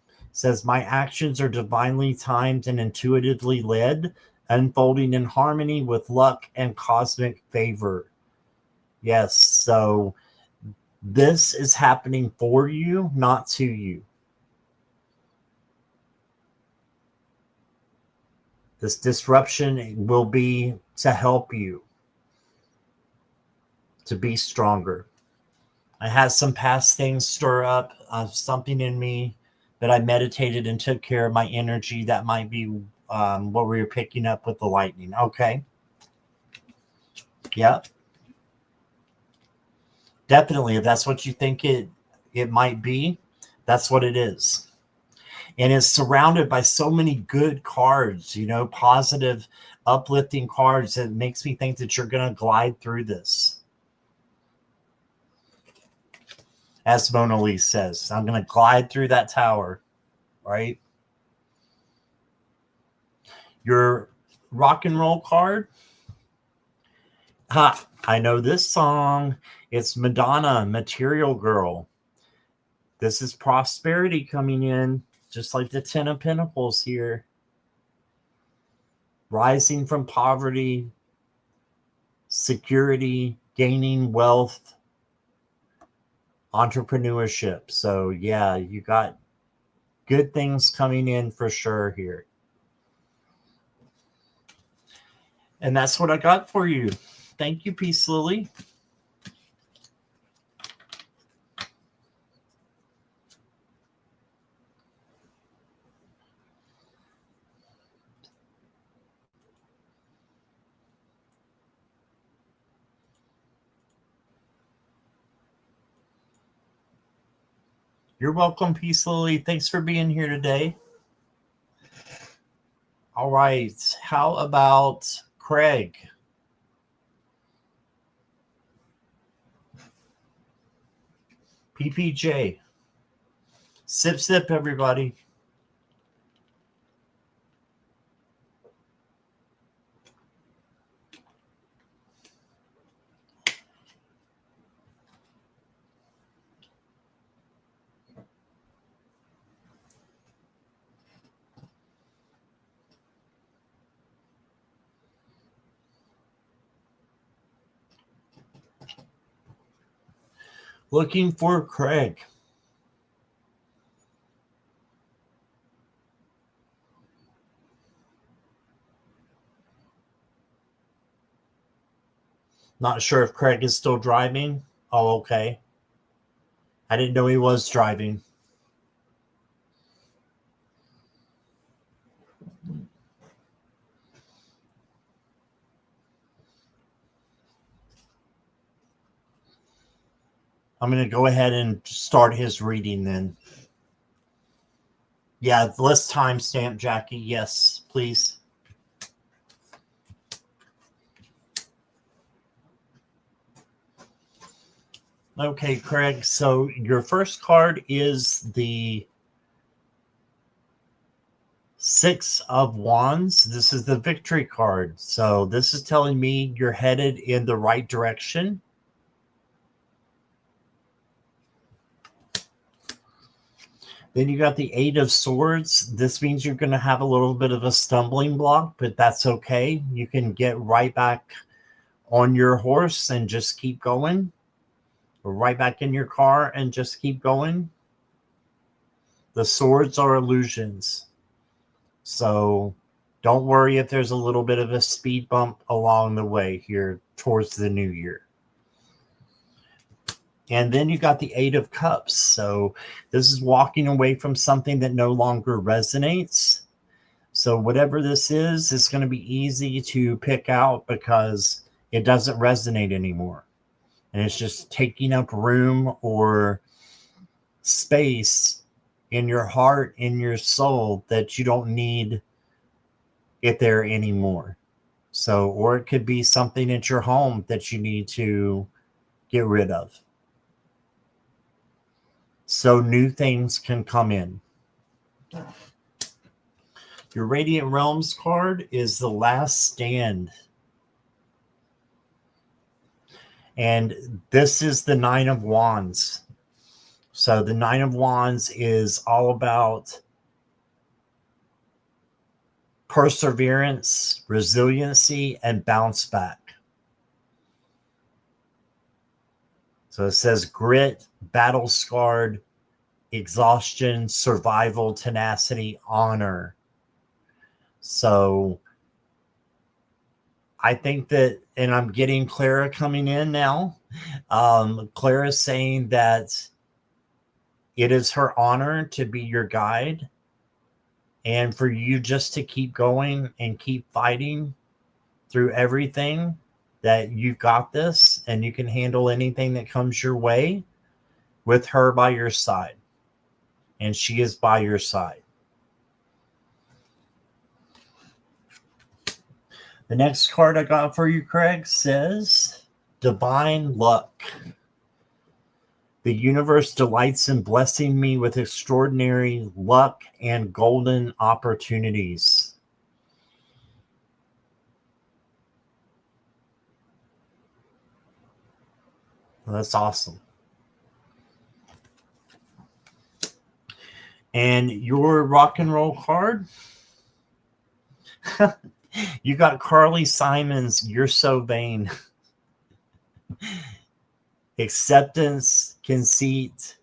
It says, my actions are divinely timed and intuitively led, unfolding in harmony with luck and cosmic favor. Yes, so this is happening for you, not to you. This disruption will be to help you to be stronger. I had some past things stir up, something in me that I meditated and took care of my energy. That might be what we were picking up with the lightning. Okay. Yep. Definitely. If that's what you think it might be, that's what it is. And it's surrounded by so many good cards, positive, uplifting cards that makes me think that you're going to glide through this. As Mona Lisa says, I'm going to glide through that tower, right? Your rock and roll card. Ha, I know this song. It's Madonna, Material Girl. This is prosperity coming in, just like the Ten of Pentacles here. Rising from poverty, security, gaining wealth, entrepreneurship. So yeah, you got good things coming in for sure here. And that's what I got for you. Thank you, Peace Lily. You're welcome, Peace Lily. Thanks for being here today. All right. How about Craig? PPJ. Sip, sip, everybody. Looking for Craig. Not sure if Craig is still driving. Oh, okay. I didn't know he was driving. I'm going to go ahead and start his reading then. Yeah, let's timestamp, Jackie. Yes, please. Okay, Craig. So your first card is the Six of Wands. This is the victory card. So this is telling me you're headed in the right direction. Then you got the Eight of Swords. This means you're going to have a little bit of a stumbling block, but that's okay. You can get right back on your horse and just keep going. Or right back in your car and just keep going. The swords are illusions. So don't worry if there's a little bit of a speed bump along the way here towards the new year. And then you got the Eight of Cups. So this is walking away from something that no longer resonates. So whatever this is, it's going to be easy to pick out because it doesn't resonate anymore. And it's just taking up room or space in your heart, in your soul, that you don't need it there anymore. So, or it could be something at your home that you need to get rid of. So new things can come in. Your Radiant Realms card is the Last Stand. And this is the Nine of Wands. So the Nine of Wands is all about perseverance, resiliency, and bounce back. So it says grit, battle scarred, exhaustion, survival, tenacity, honor. So I think that, and I'm getting Clara coming in now. Clara's saying that it is her honor to be your guide and for you just to keep going and keep fighting through everything, that you've got this and you can handle anything that comes your way with her by your side. And she is by your side. The next card I got for you, Craig, says Divine Luck. The universe delights in blessing me with extraordinary luck and golden opportunities. Well, that's awesome. And your rock and roll card, you got Carly Simon's You're So Vain. Acceptance, conceit,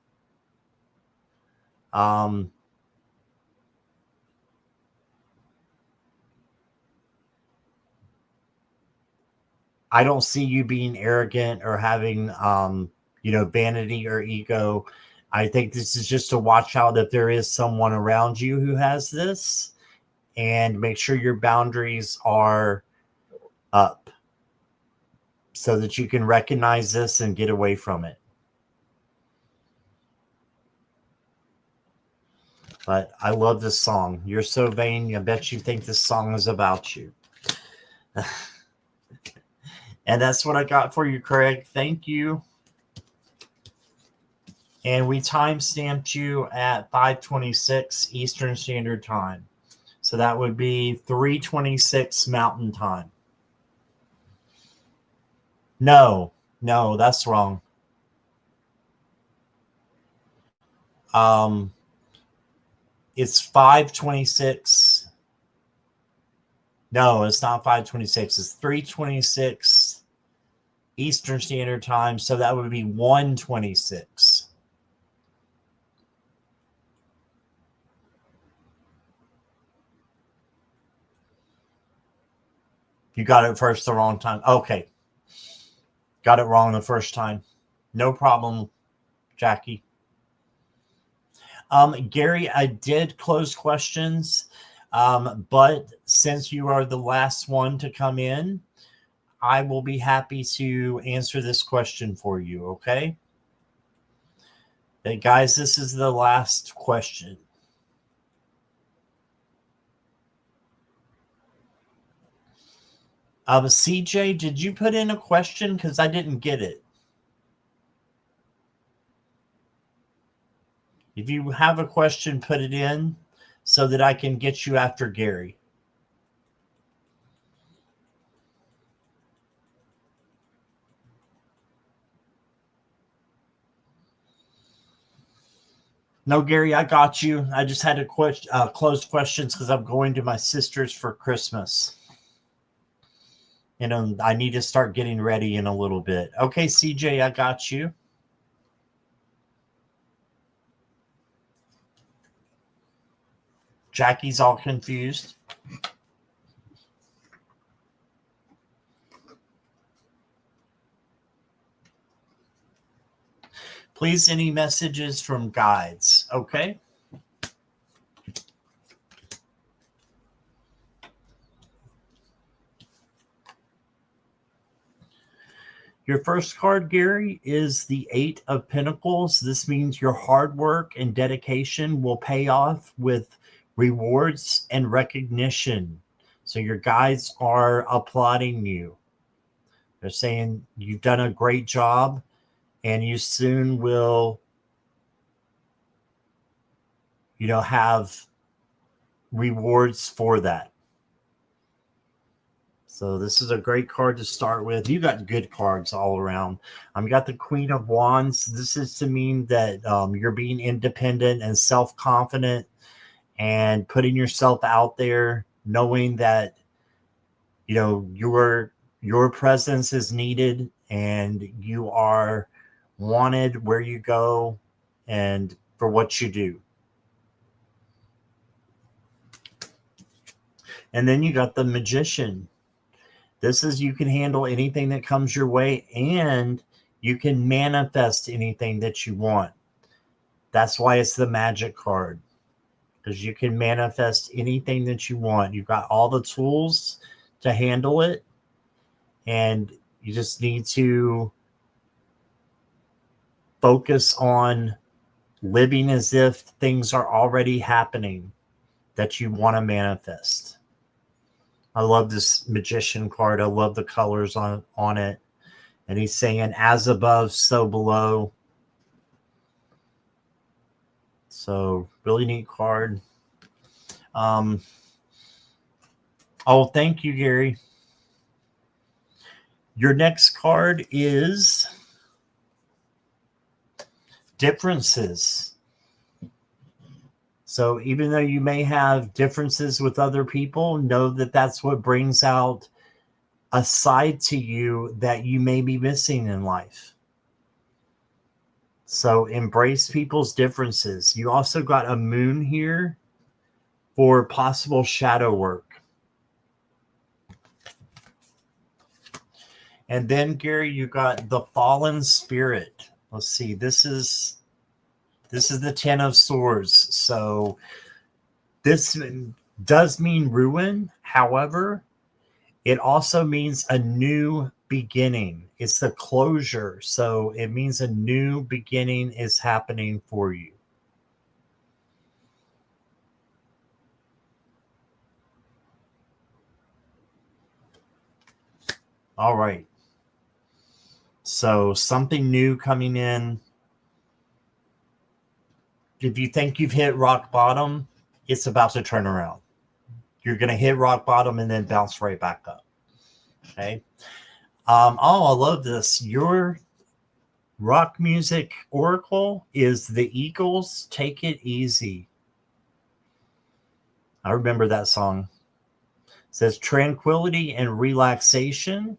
I don't see you being arrogant or having vanity or ego. I think this is just to watch out if there is someone around you who has this, and make sure your boundaries are up so that you can recognize this and get away from it. But I love this song. You're So Vain. I bet you think this song is about you. And that's what I got for you, Craig. Thank you. And we time stamped you at 5:26 Eastern Standard Time. So that would be 3:26 Mountain Time. No, that's wrong. It's 5:26. No, it's not 5:26. It's 3:26 Eastern Standard Time. So that would be 1:26. You got it first the wrong time. Okay. Got it wrong the first time. No problem, Jackie. Gary, I did close questions, but since you are the last one to come in, I will be happy to answer this question for you, okay? Hey, guys, this is the last question. CJ, did you put in a question? Because I didn't get it. If you have a question, put it in so that I can get you after Gary. No, Gary, I got you. I just had to close questions because I'm going to my sister's for Christmas. And I need to start getting ready in a little bit. Okay, CJ, I got you. Jackie's all confused. Please, any messages from guides, okay? Your first card, Gary, is the Eight of Pentacles. This means your hard work and dedication will pay off with rewards and recognition. So your guides are applauding you. They're saying you've done a great job and you soon will, have rewards for that. So this is a great card to start with. You got good cards all around. Got the Queen of Wands. This is to mean that you're being independent and self-confident and putting yourself out there, knowing that your presence is needed and you are wanted where you go and for what you do. And then you got the Magician. This is you can handle anything that comes your way and you can manifest anything that you want. That's why it's the magic card, because you can manifest anything that you want. You've got all the tools to handle it, and you just need to focus on living as if things are already happening that you want to manifest. I love this Magician card. I love the colors on it. And he's saying, as above, so below. So, really neat card. Oh, thank you, Gary. Your next card is Differences. So even though you may have differences with other people, know that that's what brings out a side to you that you may be missing in life. So embrace people's differences. You also got a moon here for possible shadow work. And then, Gary, you got the Fallen Spirit. Let's see. This is the Ten of Swords. So this does mean ruin. However, it also means a new beginning. It's the closure. So it means a new beginning is happening for you. All right. So something new coming in. If you think you've hit rock bottom, it's about to turn around. You're going to hit rock bottom and then bounce right back up. Okay. I love this. Your rock music oracle is the Eagles' Take It Easy. I remember that song. It says tranquility and relaxation,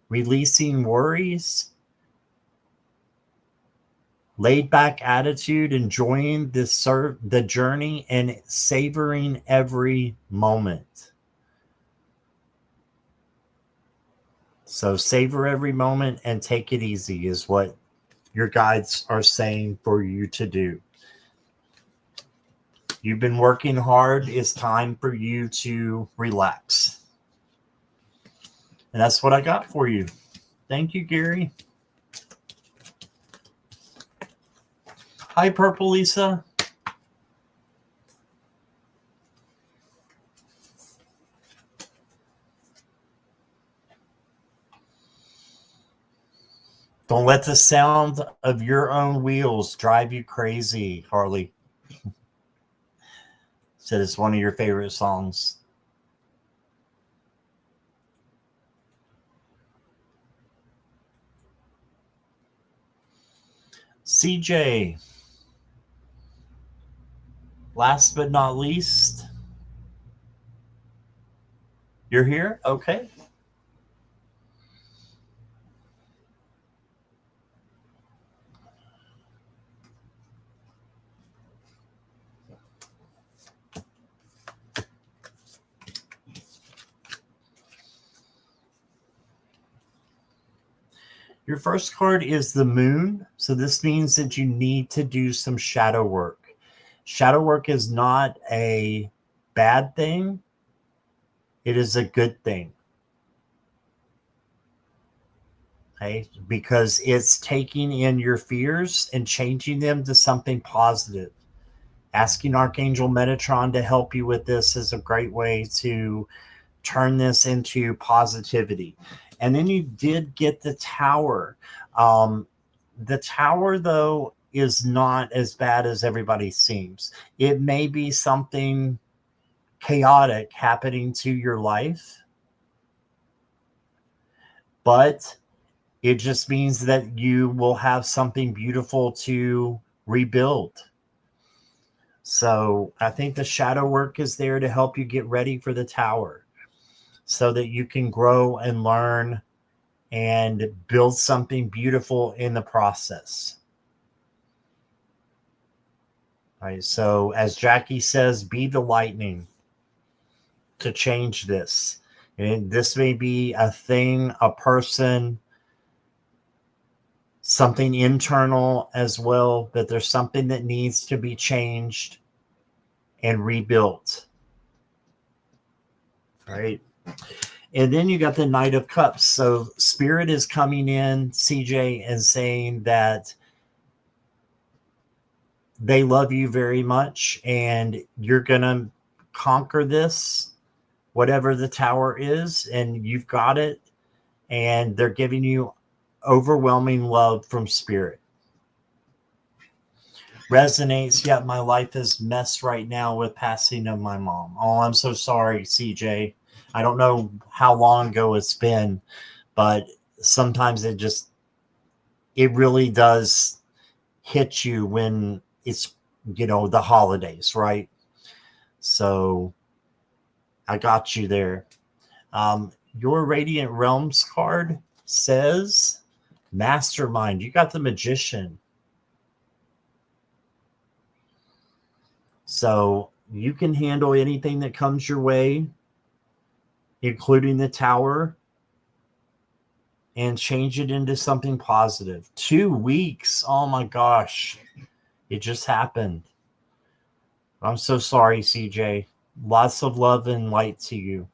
releasing worries, laid back attitude, enjoying the journey and savoring every moment. So savor every moment and take it easy is what your guides are saying for you to do. You've been working hard. It's time for you to relax. And that's what I got for you. Thank you, Gary. Hi, Purple Lisa. Don't let the sound of your own wheels drive you crazy, Harley. Said it's one of your favorite songs. CJ. Last but not least. You're here? Okay. Your first card is the Moon. So this means that you need to do some shadow work. Shadow work is not a bad thing. It is a good thing. Okay? Because it's taking in your fears and changing them to something positive. Asking Archangel Metatron to help you with this is a great way to turn this into positivity. And then you did get the Tower. The Tower, though, is not as bad as everybody seems. It may be something chaotic happening to your life, but it just means that you will have something beautiful to rebuild. So I think the shadow work is there to help you get ready for the Tower so that you can grow and learn and build something beautiful in the process. All right, so as Jackie says, be the lightning to change this. And this may be a thing, a person, something internal as well, that there's something that needs to be changed and rebuilt. All right. And then you got the Knight of Cups. So Spirit is coming in, CJ, and saying that they love you very much and you're going to conquer this, whatever the Tower is, and you've got it. And they're giving you overwhelming love from Spirit. Resonates, yet my life is messed right now with passing of my mom. Oh, I'm so sorry, CJ. I don't know how long ago it's been, but sometimes it really does hit you when it's, the holidays, right? So I got you there. Your Radiant Realms card says Mastermind. You got the Magician. So you can handle anything that comes your way, including the Tower, and change it into something positive. 2 weeks. Oh my gosh. It just happened. I'm so sorry, CJ. Lots of love and light to you.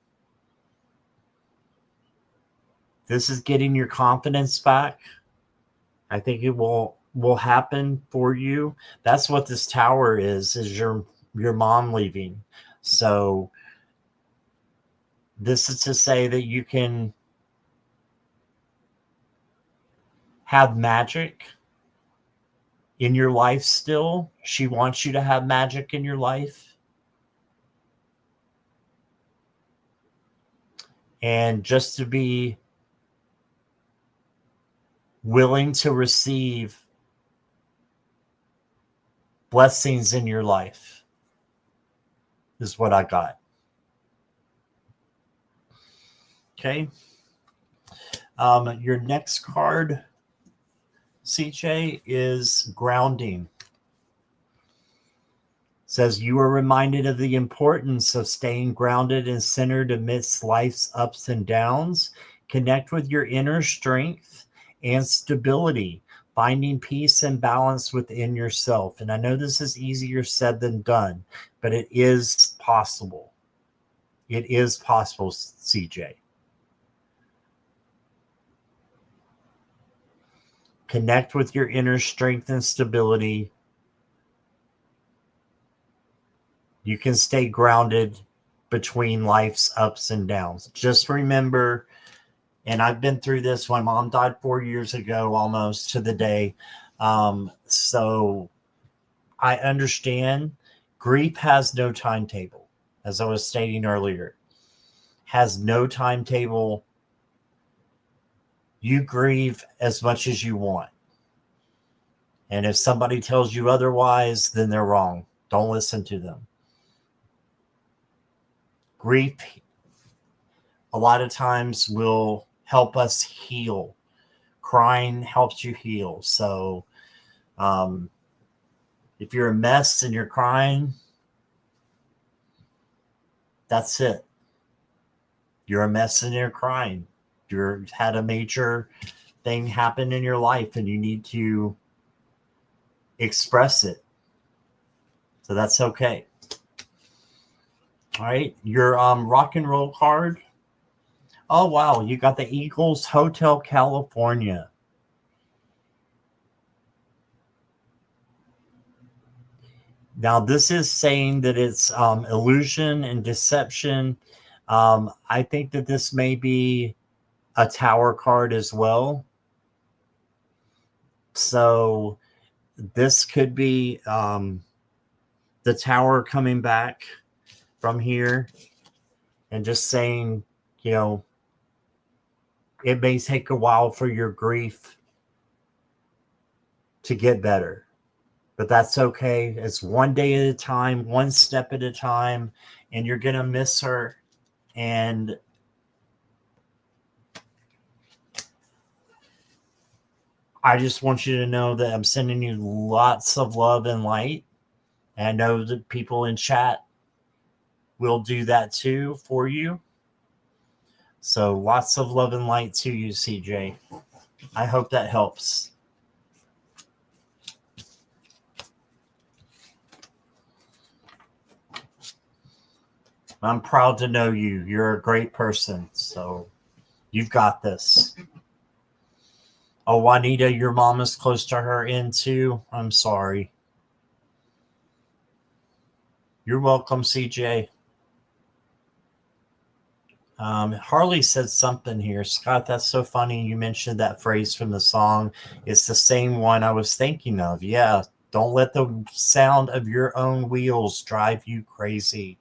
This is getting your confidence back. I think it will happen for you. That's what this Tower is your mom leaving. So this is to say that you can have magic in your life still. She wants you to have magic in your life. And just to be willing to receive blessings in your life is what I got. Okay. Your next card, CJ, is Grounding. Says you are reminded of the importance of staying grounded and centered amidst life's ups and downs. Connect with your inner strength and stability, finding peace and balance within yourself. And I know this is easier said than done, but it is possible. It is possible, CJ. Connect with your inner strength and stability. You can stay grounded between life's ups and downs. Just remember, and I've been through this. My mom died 4 years ago, almost to the day. So I understand grief has no timetable, as I was stating earlier, has no timetable. You grieve as much as you want. And if somebody tells you otherwise, then they're wrong. Don't listen to them. Grief, a lot of times, will help us heal. Crying helps you heal. So if you're a mess and you're crying, that's it. You're a mess and you're crying. You've had a major thing happen in your life and you need to express it. So that's okay. All right. Your rock and roll card. Oh, wow. You got the Eagles Hotel California. Now, this is saying that it's illusion and deception. I think that this may be a tower card as well. So this could be the tower coming back from here and just saying, you know, it may take a while for your grief to get better, but that's okay. It's one day at a time, one step at a time, and you're going to miss her. And I just want you to know that I'm sending you lots of love and light. And I know that people in chat will do that too for you. So lots of love and light to you, CJ. I hope that helps. I'm proud to know you. You're a great person. So you've got this. Oh, Juanita, your mom is close to her end too. I'm sorry. You're welcome, CJ. Harley said something here. Scott, that's so funny. You mentioned that phrase from the song. It's the same one I was thinking of. Yeah. Don't let the sound of your own wheels drive you crazy.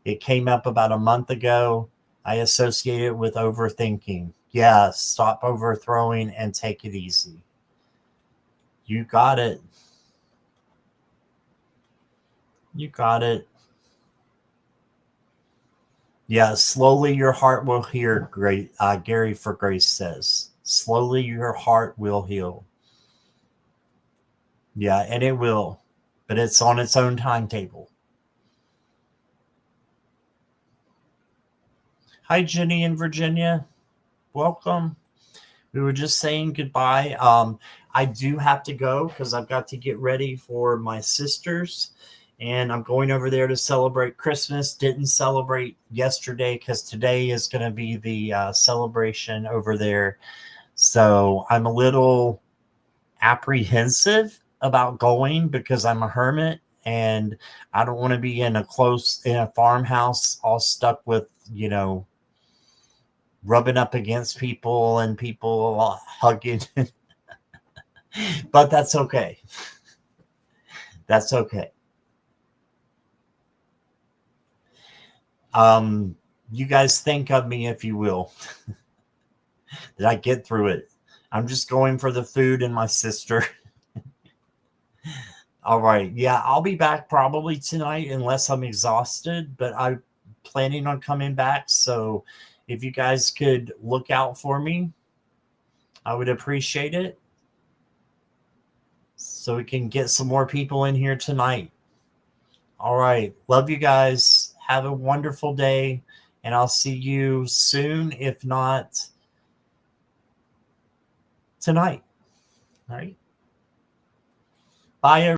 It came up about a month ago. I associate it with overthinking. Yeah. Stop overthrowing and take it easy. You got it. You got it. Yeah, slowly your heart will heal. Great, Gary for Grace says, slowly your heart will heal. Yeah, and it will, but it's on its own timetable. Hi, Jenny in Virginia. Welcome. We were just saying goodbye. I do have to go because I've got to get ready for my sisters. And I'm going over there to celebrate Christmas. Didn't celebrate yesterday because today is going to be the celebration over there. So I'm a little apprehensive about going because I'm a hermit and I don't want to be in a farmhouse all stuck with, you know, rubbing up against people and people hugging. But that's okay. That's okay. You guys think of me if you will. Did I get through it? I'm just going for the food and my sister. All right. Yeah, I'll be back probably tonight unless I'm exhausted, but I'm planning on coming back. So if you guys could look out for me, I would appreciate it. So we can get some more people in here tonight. All right. Love you guys. Have a wonderful day. And I'll see you soon, if not tonight. All right. Bye, everybody.